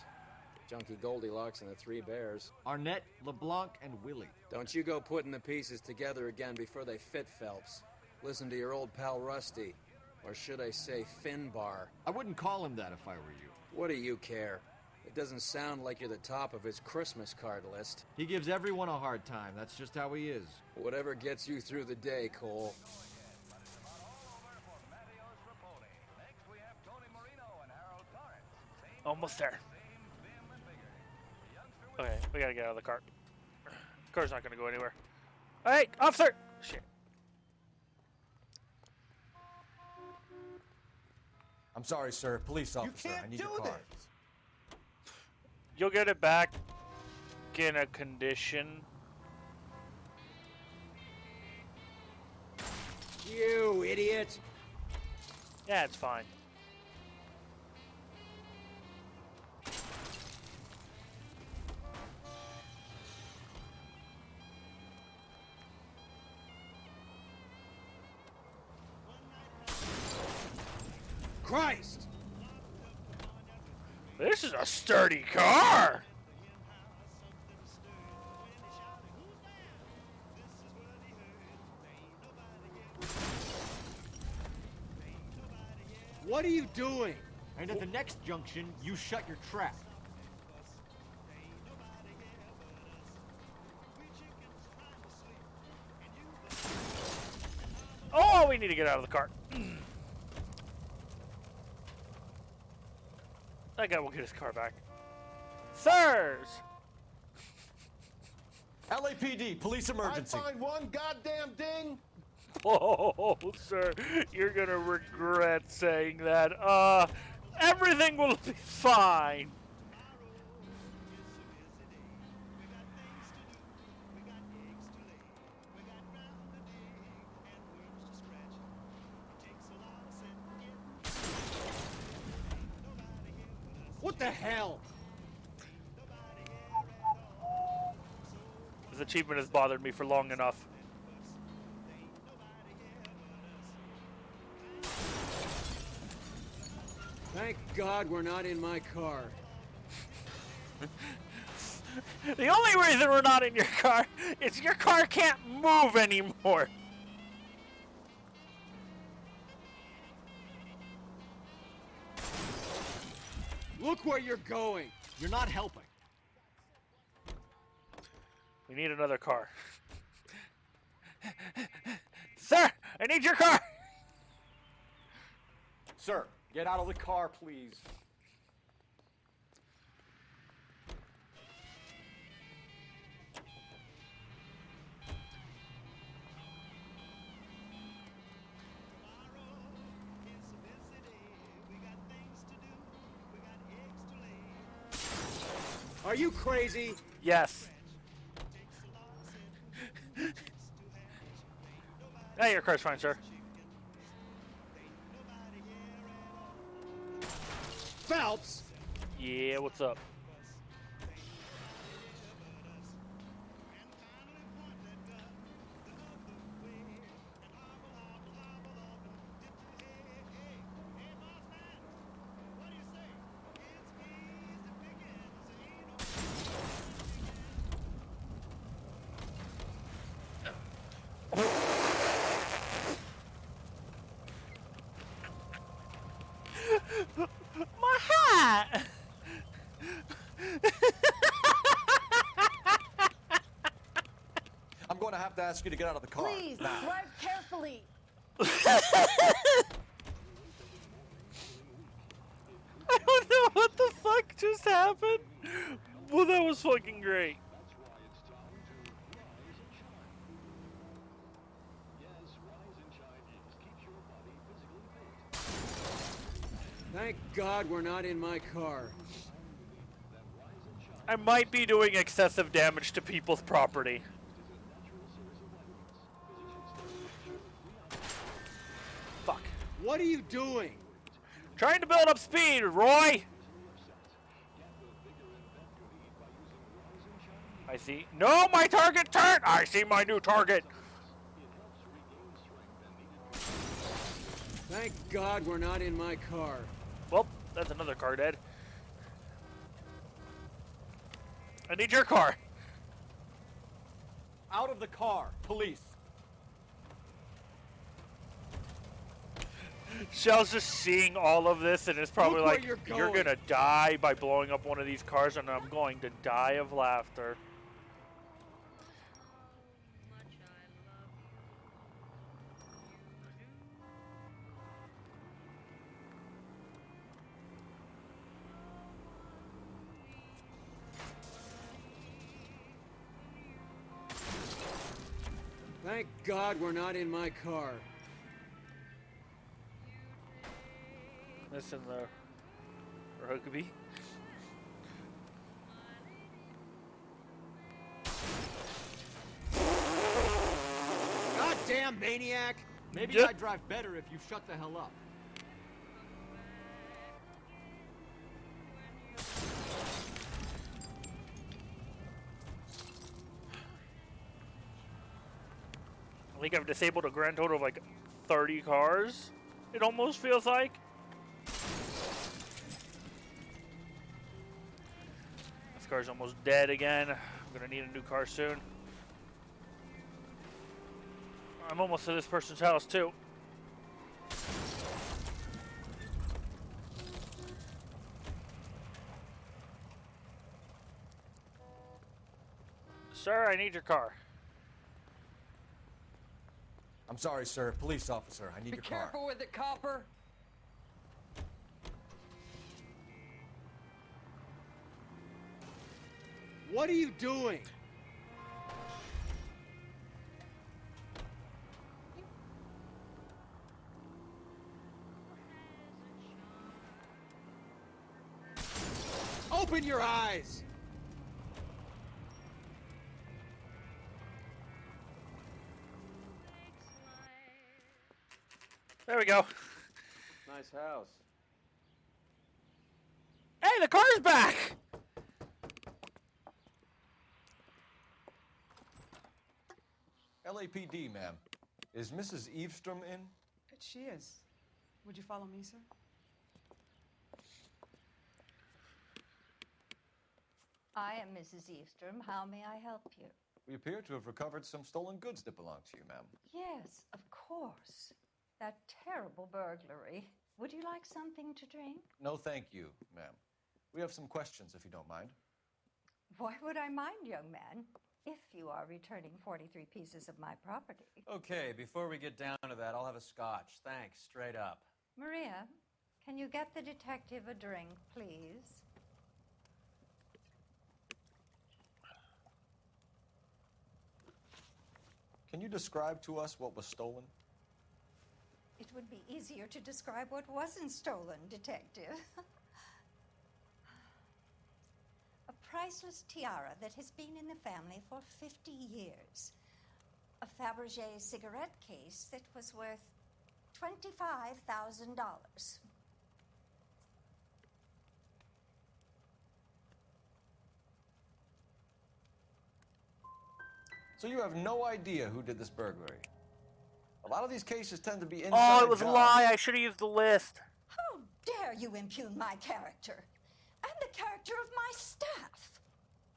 Junkie Goldilocks and the Three Bears. Arnett, LeBlanc, and Willie. Don't you go putting the pieces together again before they fit, Phelps. Listen to your old pal Rusty. Or should I say Finbar. I wouldn't call him that if I were you. What do you care? It doesn't sound like you're the top of his Christmas card list. He gives everyone a hard time. That's just how he is. Whatever gets you through the day, Cole. Almost there. Okay, we gotta get out of the car. The car's not gonna go anywhere. Hey, officer! shit. I'm sorry, sir. Police officer, I need your car. You'll get it back in a condition. You idiot! Yeah, it's fine. Christ! This is a sturdy car! What are you doing? And at the next junction, you shut your trap. Oh, we need to get out of the car. That guy will get his car back. Sirs! LAPD, police emergency. I find one goddamn ding. Oh, sir, you're gonna regret saying that. Everything will be fine. What the hell? This achievement has bothered me for long enough. Thank God we're not in my car. The only reason we're not in your car is your car can't move anymore. Look where you're going. You're not helping. We need another car. Sir, I need your car. Sir, get out of the car, please. Are you crazy? Yes. Hey, your car's fine, sir. Phelps! Yeah, what's up? My hat! I'm going to have to ask you to get out of the car. Please, now. drive carefully. I don't know what the fuck just happened. Well, that was fucking great. Thank God we're not in my car. I might be doing excessive damage to people's property. Fuck. What are you doing? Trying to build up speed, Roy! I see. No, my target turned! I see my new target! Thank God we're not in my car. Well, that's another car dead. I need your car. Out of the car, police. Shell's just seeing all of this and is probably Look where like, you're you're going." gonna die by blowing up one of these cars, and I'm going to die of laughter. Thank Thank God we're not in my car. Listen, though. Or Huckabee. Goddamn maniac! Maybe Yep. I'd drive better if you shut the hell up. I think I've disabled a grand total of like 30 cars. It almost feels like. This car's almost dead again. I'm gonna need a new car soon. I'm almost to this person's house too. Sir, I need your car. I'm sorry, sir. Police officer, I need Be your car. careful with it, copper. What are you doing? Open your eyes! There we go. Nice house. Hey, the car's back! LAPD, ma'am. Is Mrs. Eavestrom in? She is. Would you follow me, sir? I am Mrs. Eavestrom. How may I help you? We appear to have recovered some stolen goods that belong to you, ma'am. Yes, of course. That terrible burglary. Would you like something to drink? No, thank you, ma'am. We have some questions, if you don't mind. Why would I mind, young man, if you are returning 43 pieces of my property? Okay, before we get down to that, I'll have a scotch. Thanks, straight up. Maria, can you get the detective a drink, please? Can you describe to us what was stolen? It would be easier to describe what wasn't stolen, detective. A priceless tiara that has been in the family for 50 years. A Fabergé cigarette case that was worth $25,000. So you have no idea who did this burglary? A lot of these cases tend to be inside Oh, it was a jobs. lie. I should have used the list. How dare you impugn my character and the character of my staff?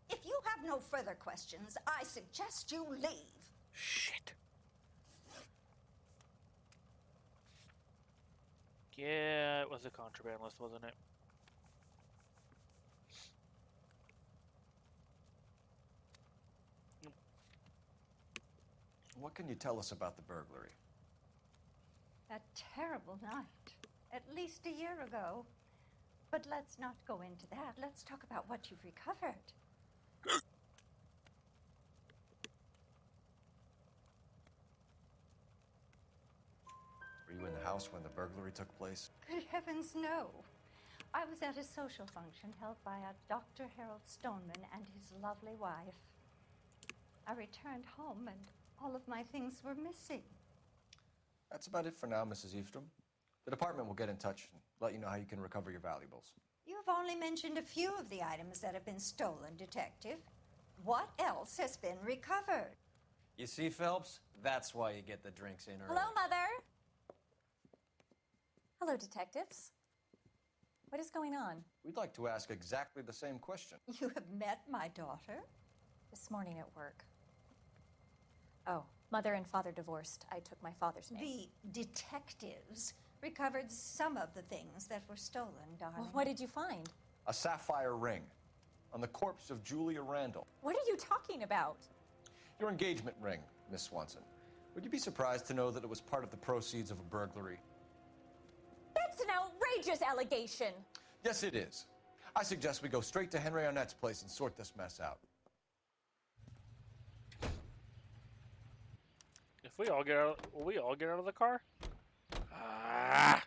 If you have no further questions, I suggest you leave. Shit. Yeah, it was a contraband list, wasn't it? What can you tell us about the burglary? That terrible night, at least a year ago. But let's not go into that. Let's talk about what you've recovered. Were you in the house when the burglary took place? Good heavens, no. I was at a social function held by a Dr. Harold Stoneman and his lovely wife. I returned home and all of my things were missing. That's about it for now, Mrs. Eavestrom. The department will get in touch and let you know how you can recover your valuables. You've only mentioned a few of the items that have been stolen, Detective. What else has been recovered? You see, Phelps? That's why you get the drinks in early. Hello, Mother. Hello, detectives. What is going on? We'd like to ask exactly the same question. You have met my daughter? This morning at work. Oh, Mother and Father divorced. I took my father's name. The detectives recovered some of the things that were stolen, darling. Well, what did you find? A sapphire ring on the corpse of Julia Randall. What are you talking about? Your engagement ring, Miss Swanson. Would you be surprised to know that it was part of the proceeds of a burglary? That's an outrageous allegation. Yes, it is. I suggest we go straight to Henry Arnett's place and sort this mess out. If we all get out, will we all get out of the car? Ah!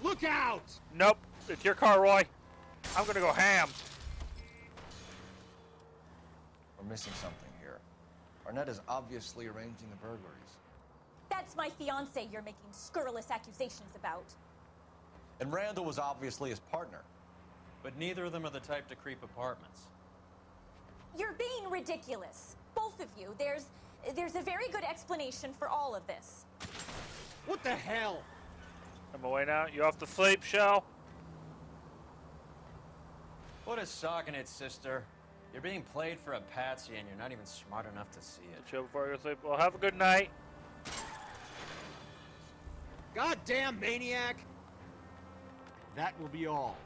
Look out! Nope, it's your car, Roy. I'm gonna go ham. We're missing something here. Arnett is obviously arranging the burglaries. That's my fiance you're making scurrilous accusations about. And Randall was obviously his partner. But neither of them are the type to creep apartments. You're being ridiculous. Both of you. There's a very good explanation for all of this. What the hell? I'm away now. You off to sleep, Shell? What a sock in it, sister. You're being played for a patsy and you're not even smart enough to see it. Chill before you go to sleep. Well, have a good night. Goddamn maniac! That will be all.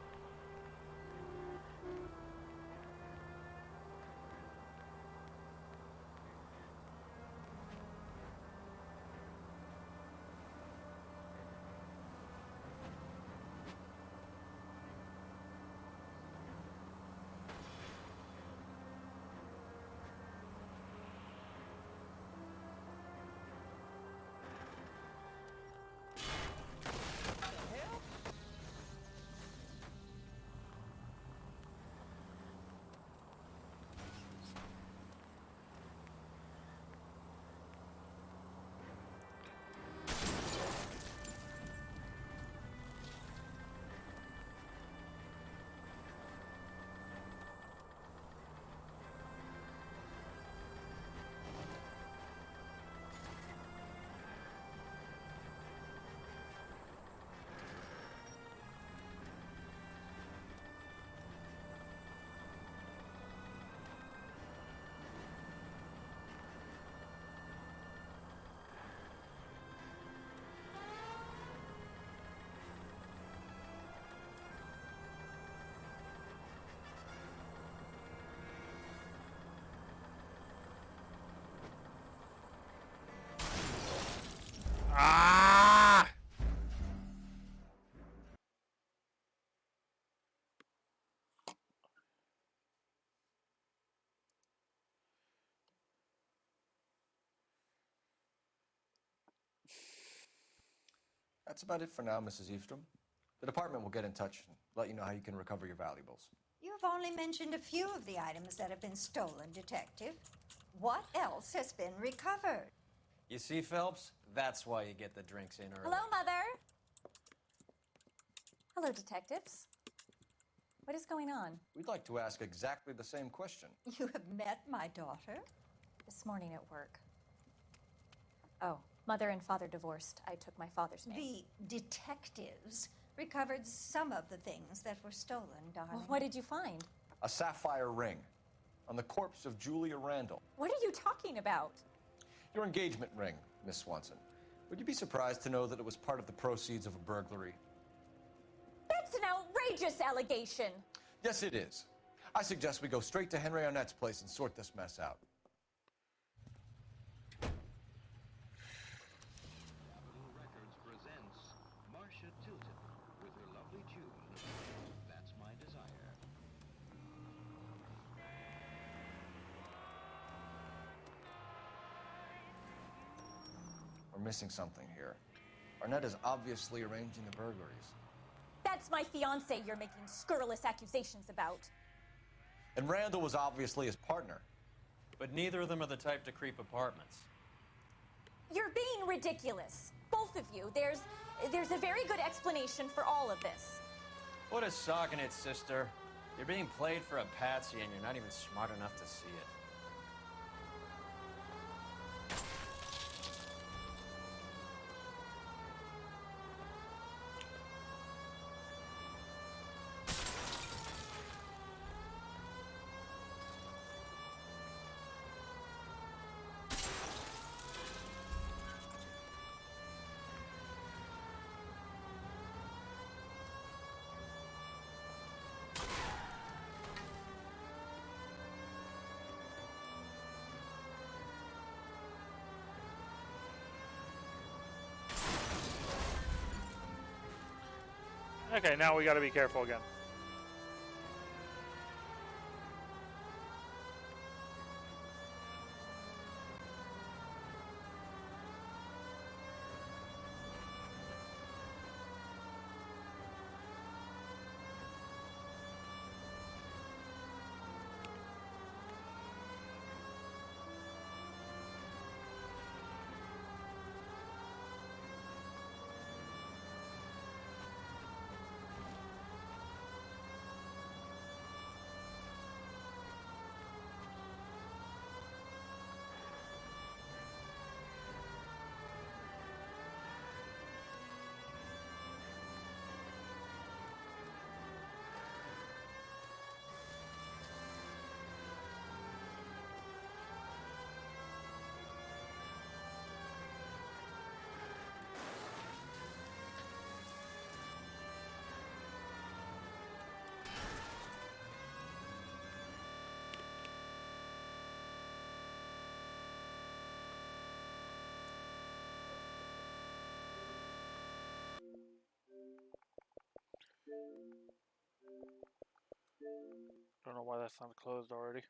Ah! That's about it for now, Mrs. Eastrom. The department will get in touch and let you know how you can recover your valuables. You have only mentioned a few of the items that have been stolen, Detective. What else has been recovered? You see, Phelps? That's why you get the drinks in early. Hello, Mother. Hello, detectives. What is going on? We'd like to ask exactly the same question. You have met my daughter? This morning at work. Oh, Mother and Father divorced. I took my father's name. The detectives recovered some of the things that were stolen, darling. Well, what did you find? A sapphire ring on the corpse of Julia Randall. What are you talking about? Your engagement ring, Miss Swanson. Would you be surprised to know that it was part of the proceeds of a burglary? That's an outrageous allegation. Yes, it is. I suggest we go straight to Henry Arnett's place and sort this mess out. Records presents Marcia Tilton with her lovely tune, That's My Desire. We're missing something here. Arnett is obviously arranging the burglaries. That's my fiance you're making scurrilous accusations about. And Randall was obviously his partner. But neither of them are the type to creep apartments. You're being ridiculous. Both of you. There's a very good explanation for all of this. What a sock in it, sister. You're being played for a patsy and you're not even smart enough to see it. Okay, now we gotta be careful again. Don't know why that's not closed already.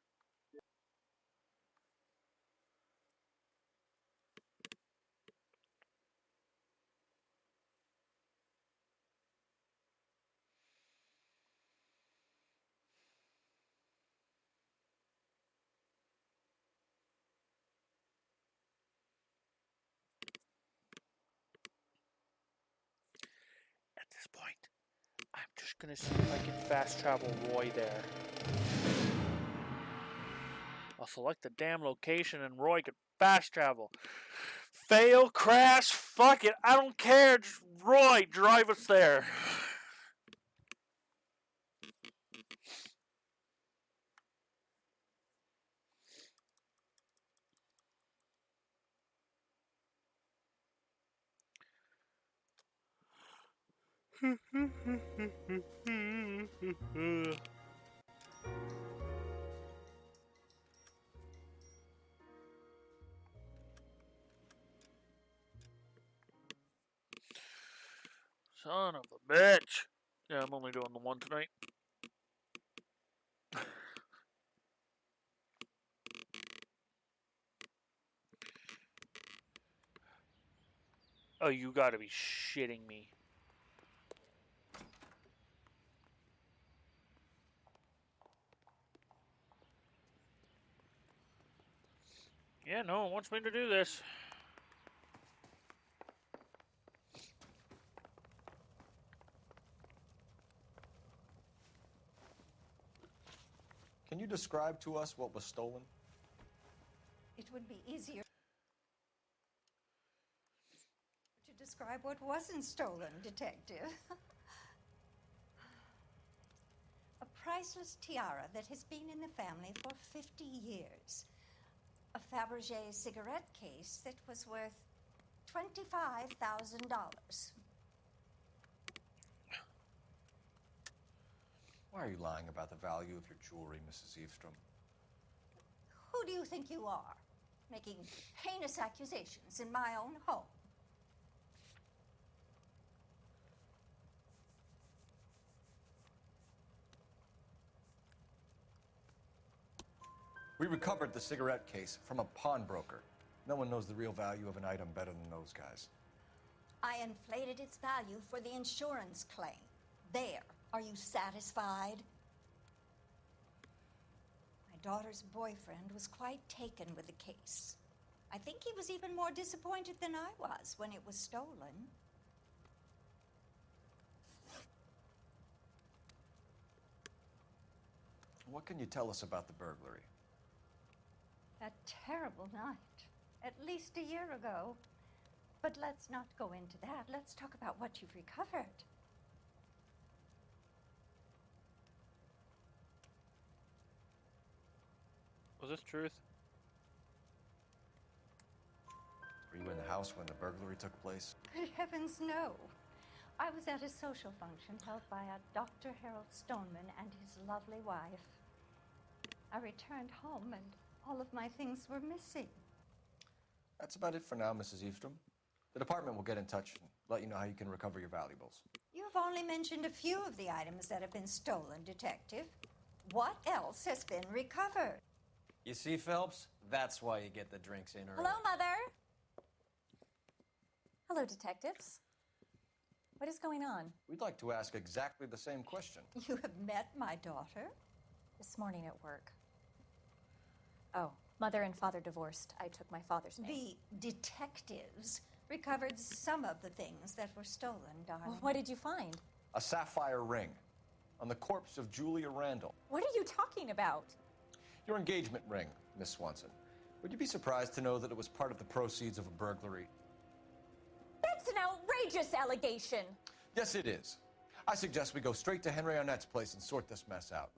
At this point, I'm just gonna see if I can fast travel Roy there. I'll select the damn location and Roy can fast travel. Fail, crash, fuck it, I don't care. Just Roy, drive us there. Son of a bitch. Yeah, I'm only doing the one tonight. Oh, you gotta be shitting me. Yeah, no one wants me to do this. Can you describe to us what was stolen? It would be easier to describe what wasn't stolen, Detective. A priceless tiara that has been in the family for 50 years. A Fabergé cigarette case that was worth $25,000. Why are you lying about the value of your jewelry, Mrs. Eavestrom? Who do you think you are, making heinous accusations in my own home? We recovered the cigarette case from a pawnbroker. No one knows the real value of an item better than those guys. I inflated its value for the insurance claim. There. Are you satisfied? My daughter's boyfriend was quite taken with the case. I think he was even more disappointed than I was when it was stolen. What can you tell us about the burglary? A terrible night. At least a year ago. But let's not go into that. Let's talk about what you've recovered. Was this truth? Were you in the house when the burglary took place? Good heavens, no. I was at a social function held by a Dr. Harold Stoneman and his lovely wife. I returned home and all of my things were missing. That's about it for now, Mrs. Eavestrom. The department will get in touch and let you know how you can recover your valuables. You've only mentioned a few of the items that have been stolen, Detective. What else has been recovered? You see, Phelps? That's why you get the drinks in early. Hello, Mother. Hello, detectives. What is going on? We'd like to ask exactly the same question. You have met my daughter? This morning at work. Oh, Mother and Father divorced. I took my father's name. The detectives recovered some of the things that were stolen, darling. Well, what did you find? A sapphire ring on the corpse of Julia Randall. What are you talking about? Your engagement ring, Miss Swanson. Would you be surprised to know that it was part of the proceeds of a burglary? That's an outrageous allegation. Yes, it is. I suggest we go straight to Henry Arnett's place and sort this mess out.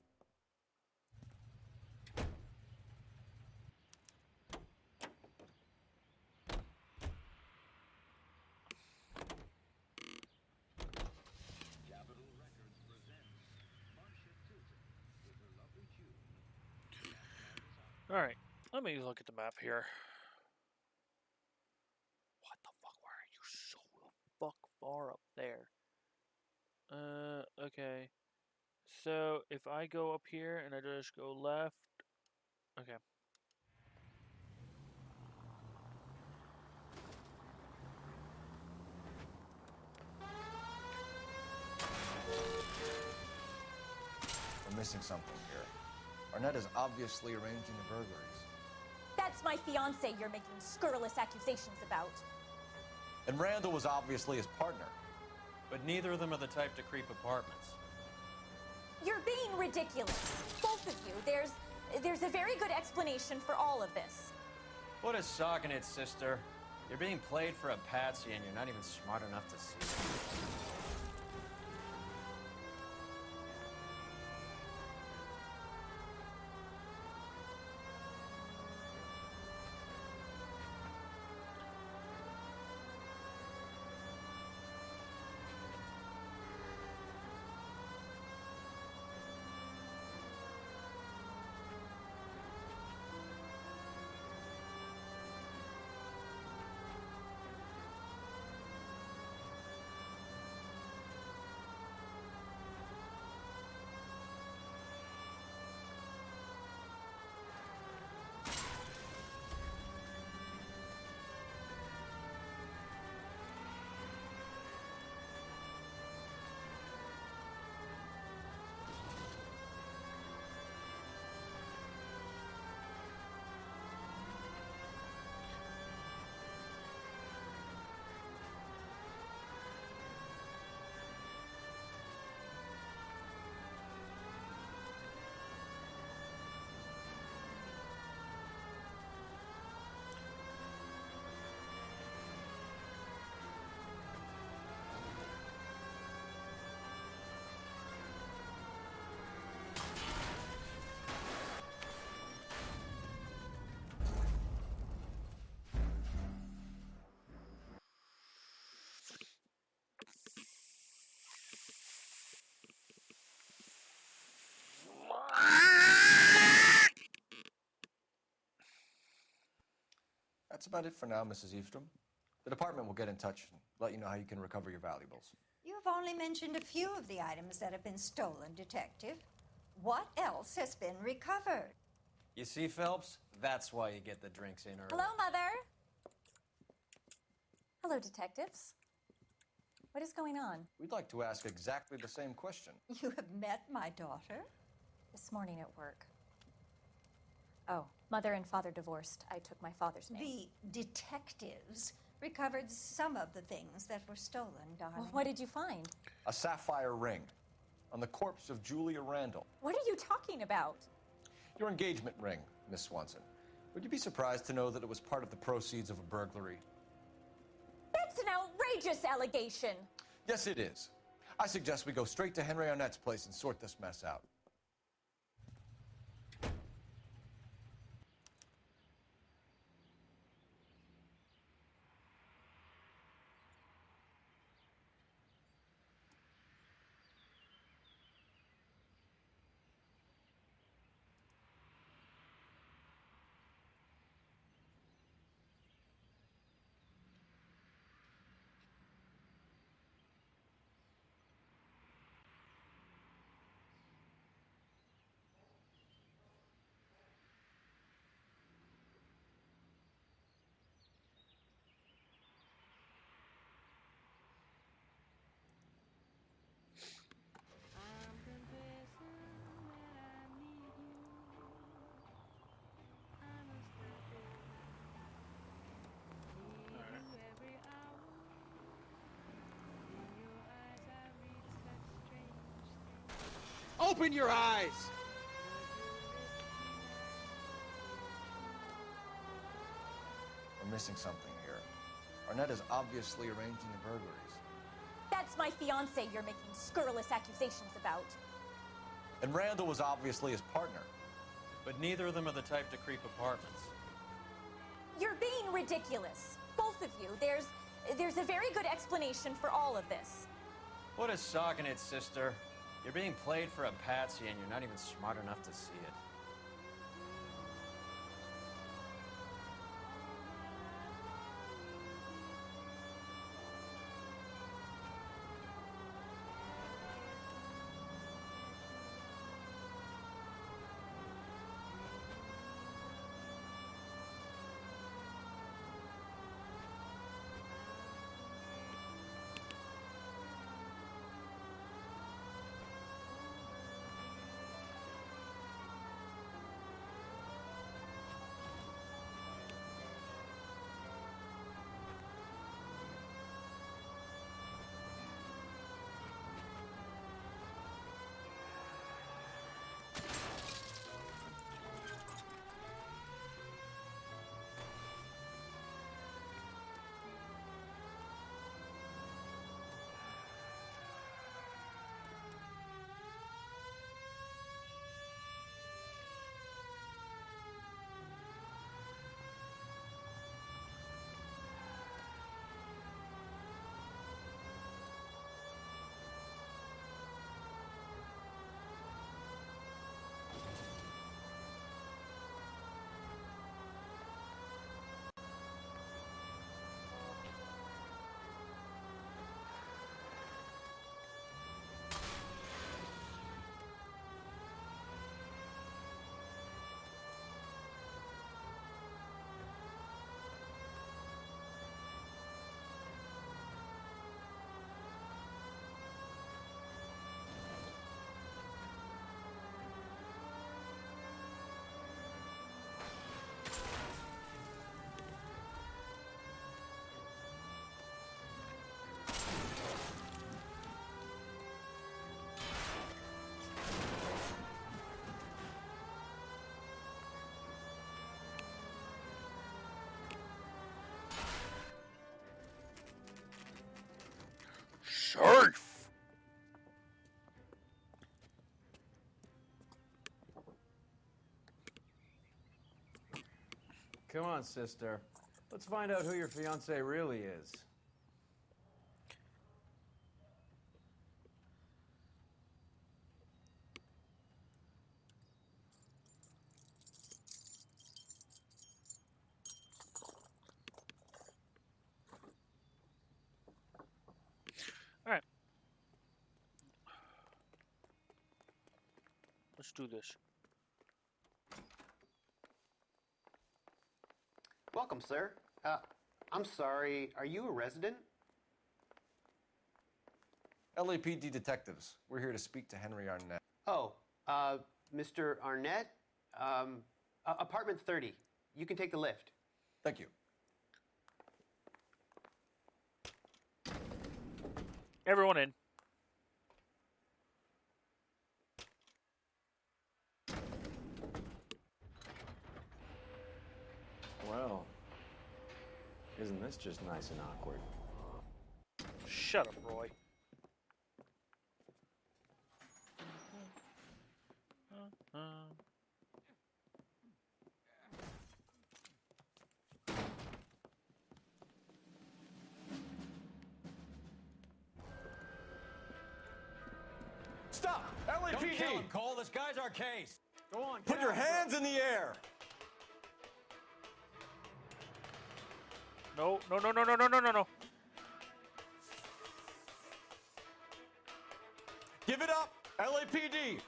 Alright, let me look at the map here. What the fuck? Why are you so fuck far up there? Okay. So, if I go up here and I just go left... Okay. We're missing something here. Arnett is obviously arranging the burglaries. That's my fiance you're making scurrilous accusations about. And Randall was obviously his partner. But neither of them are the type to creep apartments. You're being ridiculous. Both of you. There's a very good explanation for all of this. What a sock in it, sister. You're being played for a patsy and you're not even smart enough to see it. That's about it for now, Mrs. Eastrom. The department will get in touch and let you know how you can recover your valuables. You've only mentioned a few of the items that have been stolen, Detective. What else has been recovered? You see, Phelps? That's why you get the drinks in early. Hello, Mother. Hello, detectives. What is going on? We'd like to ask exactly the same question. You have met my daughter? This morning at work. Oh, Mother and Father divorced. I took my father's name. The detectives recovered some of the things that were stolen, darling. Well, what did you find? A sapphire ring on the corpse of Julia Randall. What are you talking about? Your engagement ring, Miss Swanson. Would you be surprised to know that it was part of the proceeds of a burglary? That's an outrageous allegation. Yes, it is. I suggest we go straight to Henry Arnett's place and sort this mess out. Open your eyes! We're missing something here. Arnett is obviously arranging the burglaries. That's my fiance you're making scurrilous accusations about. And Randall was obviously his partner. But neither of them are the type to creep apartments. You're being ridiculous. Both of you. There's a very good explanation for all of this. What is socking it, sister? You're being played for a patsy and you're not even smart enough to see it. Safe! Come on, sister. Let's find out who your fiancé really is. Alright. Let's do this. Welcome, sir. I'm sorry, are you a resident? LAPD detectives. We're here to speak to Henry Arnett. Oh, Mr. Arnett? Apartment 30. You can take the lift. Thank you. Everyone in. Well, isn't this just nice and awkward? Shut up, Roy. Stop! Don't LAPD! kill him, Cole. This guy's our case. Go on, Put your hands in the air! No, no, no, no, no, no, no, no, no. Give it up! LAPD!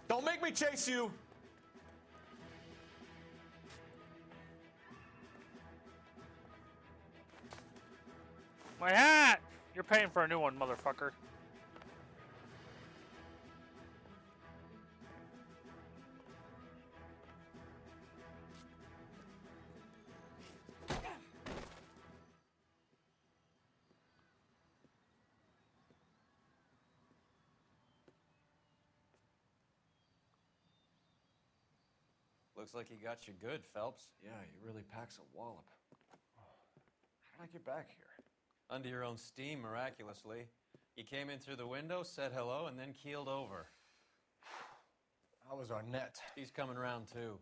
Don't make me chase you! My hat! You're paying for a new one, motherfucker. Looks like he got you good, Phelps. Yeah, he really packs a wallop. How did I get back here? Under your own steam, miraculously. You came in through the window, said hello, and then keeled over. How was Arnett? He's coming around, too.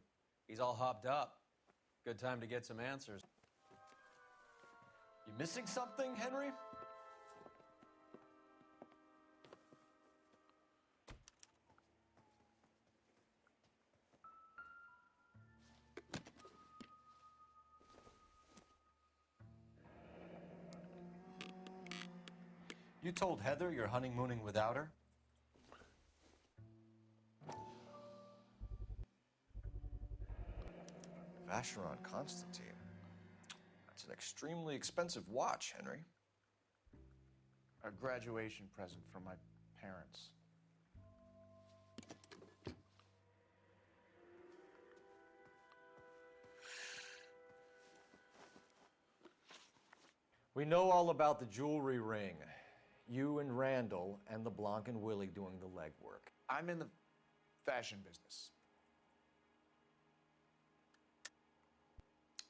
He's all hopped up. Good time to get some answers. You missing something, Henry? You told Heather you're honeymooning without her? Vacheron Constantine. That's an extremely expensive watch, Henry. A graduation present from my parents. We know all about the jewelry ring. You and Randall and LeBlanc and Willie doing the legwork. I'm in the fashion business.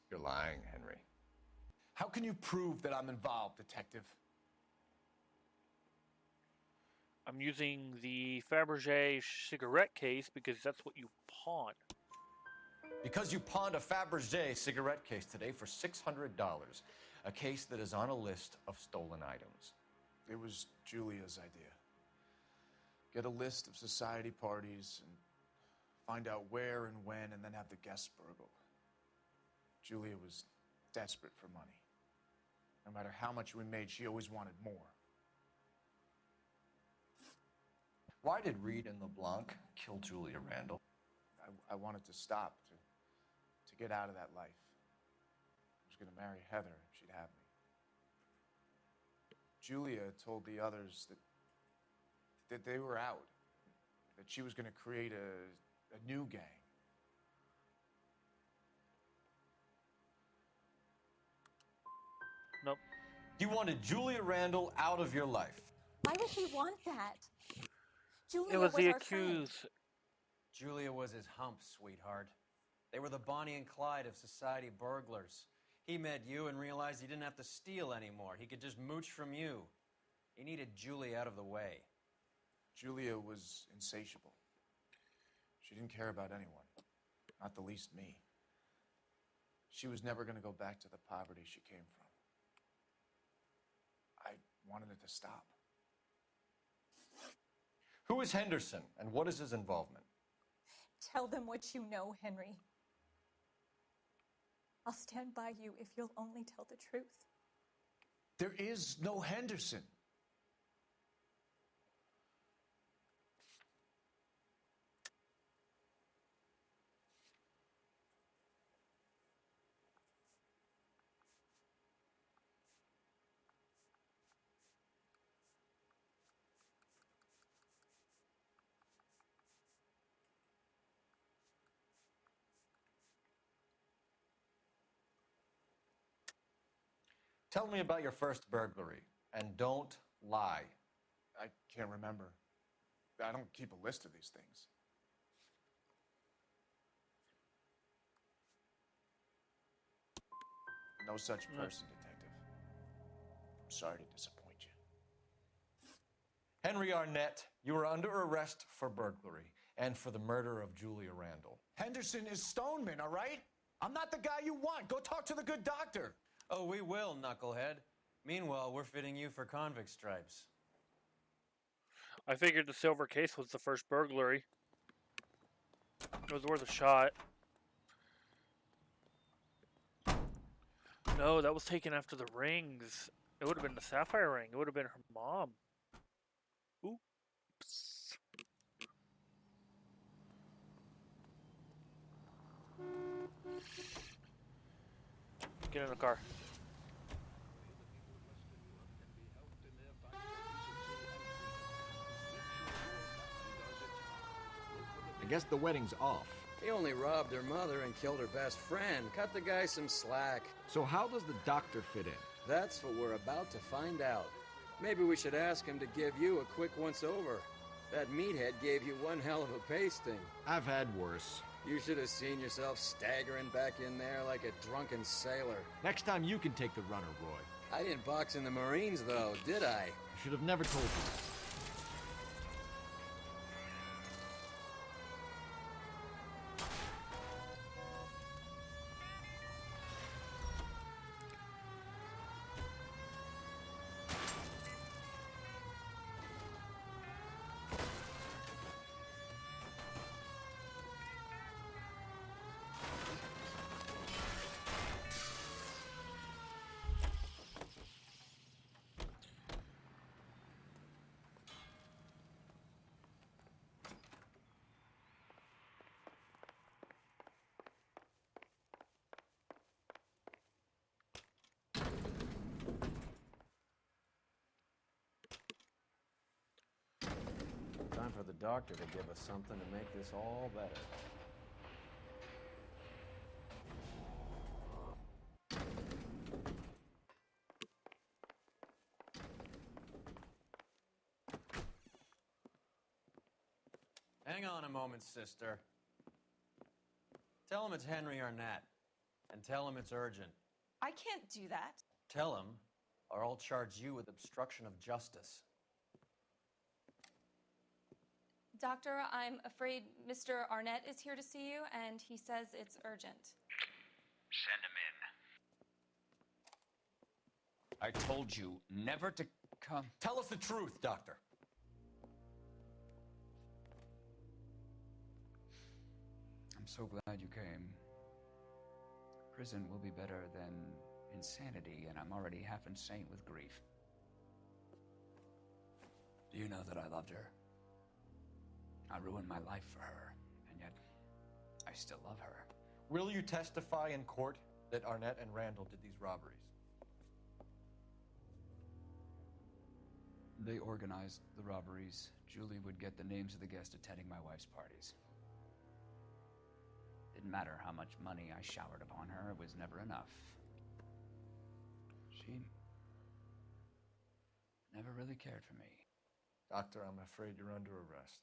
You're lying, Henry. How can you prove that I'm involved, detective? I'm using the Fabergé cigarette case because that's what you pawn. Because you pawned a Fabergé cigarette case today for $600. A case that is on a list of stolen items. It was Julia's idea. Get a list of society parties and find out where and when and then have the guests burgled. Julia was desperate for money. No matter how much we made, she always wanted more. Why did Reed and LeBlanc kill Julia Randall? I wanted to stop, to get out of that life. I was going to marry Heather if she'd have me. Julia told the others that they were out, that she was going to create a new gang. Nope. You wanted Julia Randall out of your life. Why would he want that? Julia It was the our friend. accused. Julia was his hump, sweetheart. They were the Bonnie and Clyde of society burglars. He met you and realized he didn't have to steal anymore. He could just mooch from you. He needed Julia out of the way. Julia was insatiable. She didn't care about anyone, not the least me. She was never going to go back to the poverty she came from. I wanted it to stop. Who is Henderson, and what is his involvement? Tell them what you know, Henry. I'll stand by you if you'll only tell the truth. There is no Henderson. Tell me about your first burglary, and don't lie. I can't remember. I don't keep a list of these things. No such person, detective. I'm sorry to disappoint you. Henry Arnett, you are under arrest for burglary and for the murder of Julia Randall. Henderson is Stoneman, all right? I'm not the guy you want. Go talk to the good doctor. Oh, we will, knucklehead. Meanwhile, we're fitting you for convict stripes. I figured the silver case was the first burglary. It was worth a shot. No, that was taken after the rings. It would have been the sapphire ring. It would have been her mom. Oops. Get in the car. I guess the wedding's off. He only robbed her mother and killed her best friend. Cut the guy some slack. So how does the doctor fit in? That's what we're about to find out. Maybe we should ask him to give you a quick once-over. That meathead gave you one hell of a pasting. I've had worse. You should have seen yourself staggering back in there like a drunken sailor. Next time you can take the runner, Roy. I didn't box in the Marines, though, did I? You should have never told me. Time for the doctor to give us something to make this all better. Hang on a moment, sister. Tell him it's Henry Arnett, and tell him it's urgent. I can't do that. Tell him, or I'll charge you with obstruction of justice. Doctor, I'm afraid Mr. Arnett is here to see you, and he says it's urgent. Send him in. I told you never to come. Tell us the truth, Doctor. I'm so glad you came. Prison will be better than insanity, and I'm already half insane with grief. Do you know that I loved her? I ruined my life for her, and yet I still love her. Will you testify in court that Arnett and Randall did these robberies? They organized the robberies. Julie would get the names of the guests attending my wife's parties. Didn't matter how much money I showered upon her, it was never enough. She never really cared for me. Doctor, I'm afraid you're under arrest.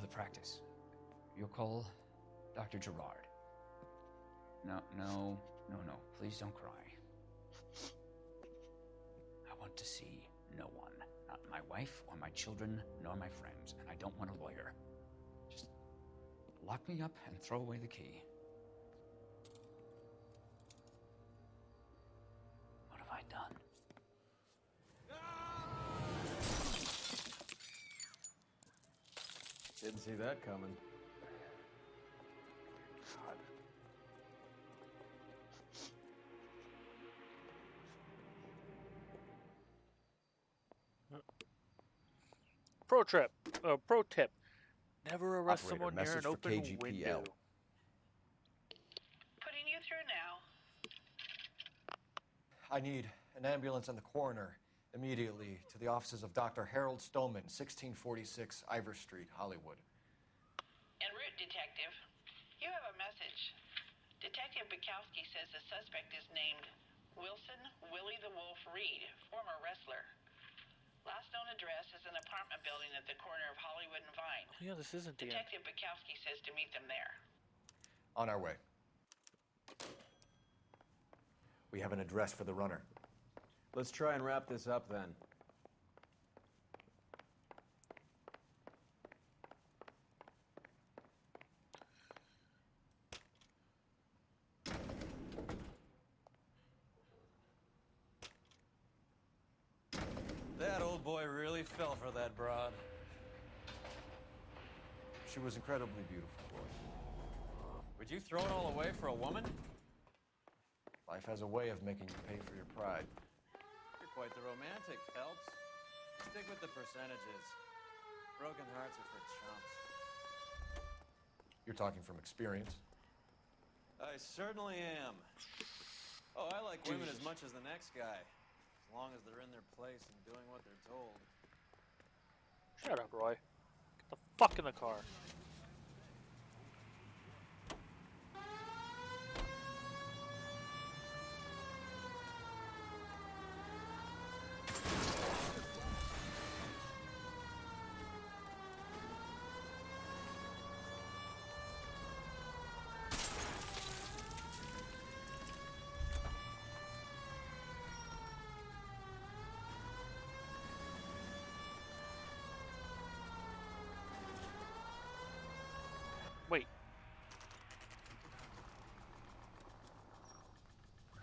The practice. You'll call Dr. Gerard. No. Please don't cry. I want to see no one. Not my wife or my children, nor my friends. And I don't want a lawyer. Just lock me up and throw away the key. What have I done? Didn't see that coming. Pro tip. Never arrest Operator, someone near message an for open KGPL. window. Putting you through now. I need an ambulance and the coroner immediately to the offices of Dr. Harold Stoneman, 1646 Ivor Street, Hollywood. En route, Detective. You have a message. Detective Bukowski says the suspect is named Wilson Willie the Wolf Reed, former wrestler. Last known address is an apartment building at the corner of Hollywood and Vine. Yeah, this isn't the end. Detective Bukowski says to meet them there. On our way. We have an address for the runner. Let's try and wrap this up then. That old boy really fell for that broad. She was incredibly beautiful, boy. Would you throw it all away for a woman? Life has a way of making you pay for your pride. You're quite the romantic, Phelps. Stick with the percentages. Broken hearts are for chumps. You're talking from experience. I certainly am. Oh, I like women as much as the next guy. As long as they're in their place and doing what they're told. Shut up, Roy. Get the fuck in the car.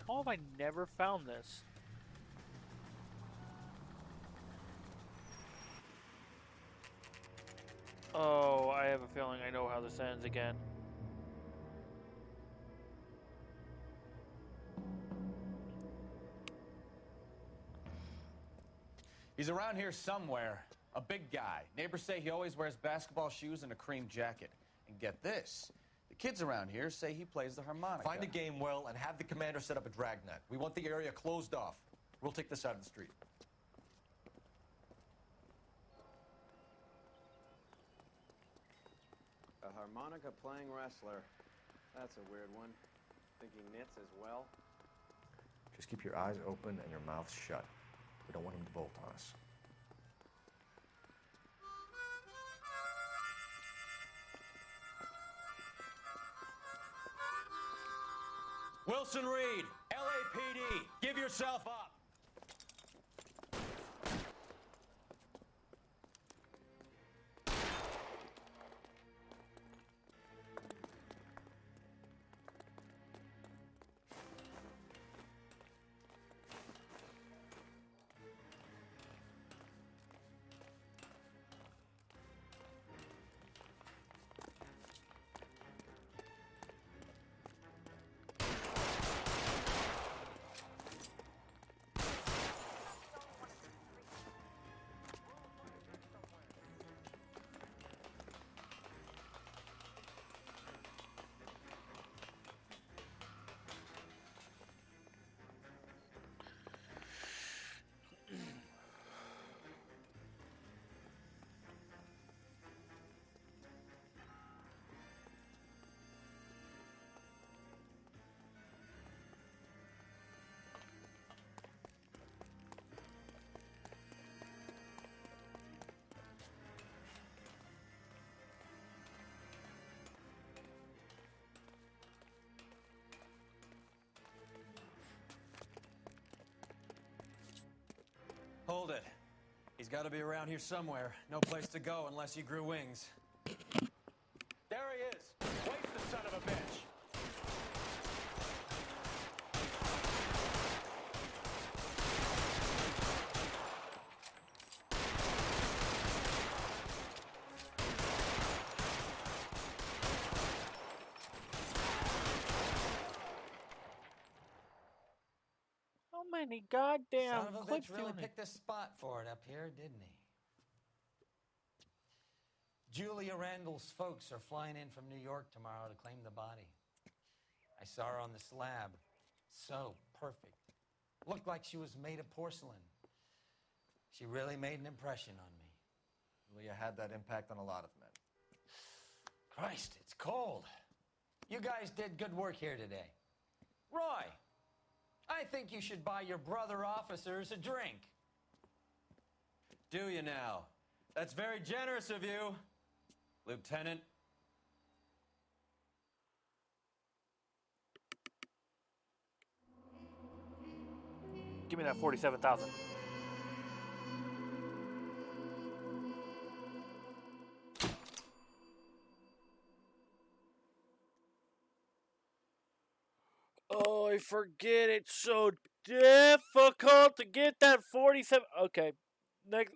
How have I never found this? Oh, I have a feeling I know how this ends again. He's around here somewhere. A big guy. Neighbors say he always wears basketball shoes and a cream jacket. And get this. The kids around here say he plays the harmonica. Find a game well and have the commander set up a dragnet. We want the area closed off. We'll take this side of the street. A harmonica playing wrestler. That's a weird one. Think he knits as well? Just keep your eyes open and your mouth shut. We don't want him to bolt on us. Wilson Reed, LAPD, give yourself up. Hold it. He's got to be around here somewhere. No place to go unless he grew wings. There he is. Waste the son of a bitch. How many goddamn Son of a clips bitch really you picked a spot for it up here, didn't he? Julia Randall's folks are flying in from New York tomorrow to claim the body. I saw her on the slab. So perfect. Looked like she was made of porcelain. She really made an impression on me. Julia had that impact on a lot of men. Christ, it's cold. You guys did good work here today. Roy, I think you should buy your brother officers a drink. Do you now? That's very generous of you, Lieutenant. Give me that 47,000. Oh, I forget. It's so difficult to get that 47. Okay.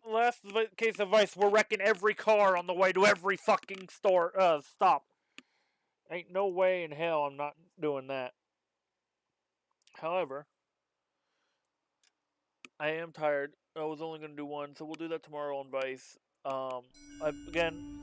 Last case of advice, we're wrecking every car on the way to every fucking store. Stop. Ain't no way in hell I'm not doing that. However, I am tired. I was only going to do one, so we'll do that tomorrow on Vice. Again...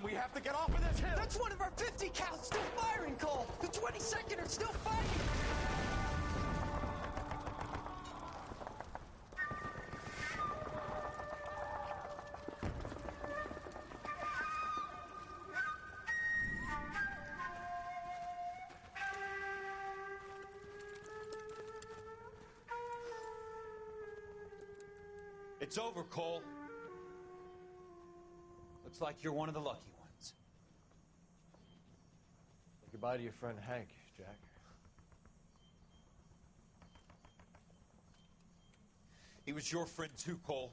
We have to get off of this hill! That's one of our 50 cows still firing, Cole! The 22nd are still fighting! It's over, Cole. Looks like you're one of the lucky ones. Say goodbye to your friend Hank, Jack. He was your friend too, Cole.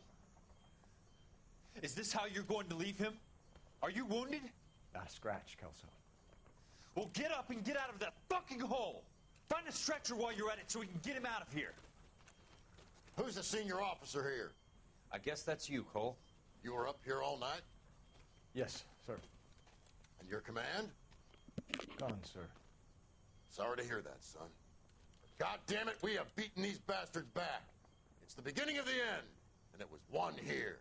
Is this how you're going to leave him? Are you wounded? Scratch, Kelso. Well, get up and get out of that fucking hole! Find a stretcher while you're at it so we can get him out of here. Who's the senior officer here? I guess that's you, Cole. You were up here all night? Yes, sir. And your command? Gone, sir. Sorry to hear that, son. God damn it, we have beaten these bastards back. It's the beginning of the end, and it was one here.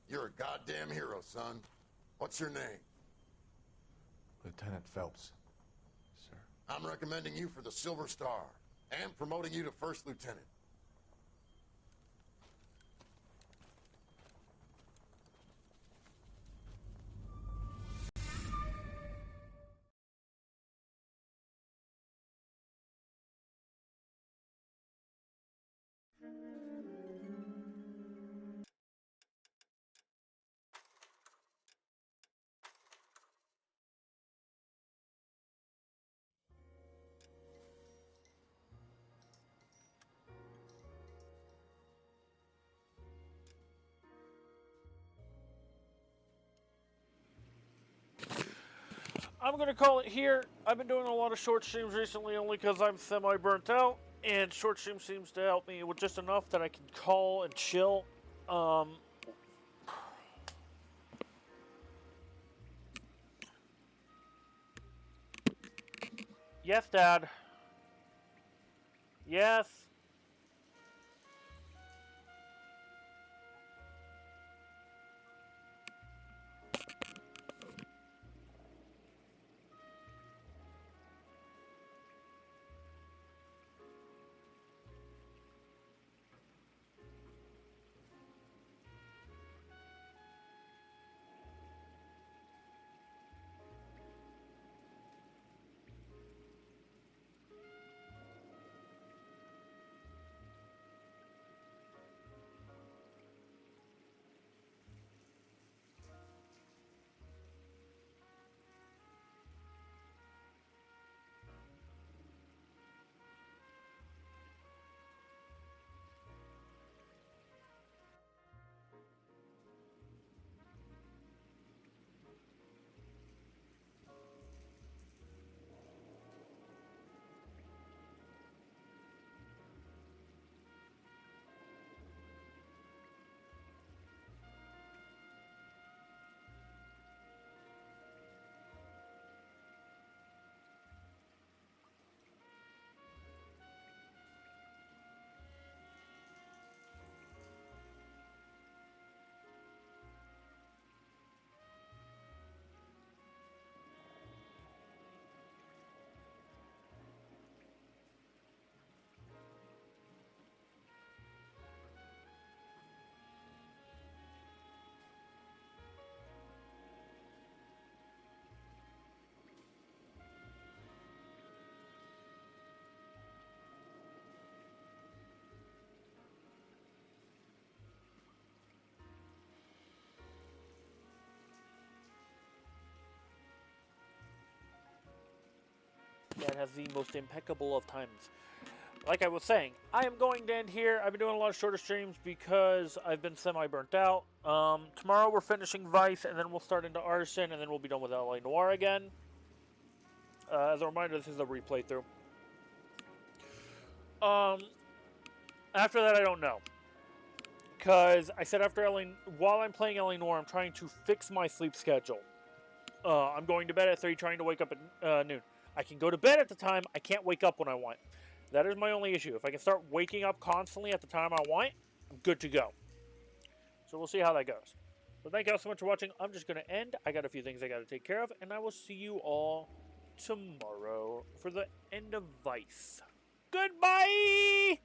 You're a goddamn hero, son. What's your name? Lieutenant Phelps, sir. I'm recommending you for the Silver Star and promoting you to first lieutenant. I'm going to call it here. I've been doing a lot of short streams recently only because I'm semi-burnt out, and short stream seems to help me with just enough that I can call and chill. Yes, Dad. Yes. That has the most impeccable of times. Like I was saying, I am going to end here. I've been doing a lot of shorter streams because I've been semi-burnt out. Tomorrow we're finishing Vice, and then we'll start into Arson, and then we'll be done with LA Noire again. As a reminder, this is a replay through. After that, I don't know. Because I said while I'm playing LA Noire, I'm trying to fix my sleep schedule. I'm going to bed at 3, trying to wake up at noon. I can go to bed at the time, I can't wake up when I want. That is my only issue. If I can start waking up constantly at the time I want, I'm good to go. So we'll see how that goes. So thank you all so much for watching. I'm just going to end. I got a few things I got to take care of, and I will see you all tomorrow for the end of Vice. Goodbye!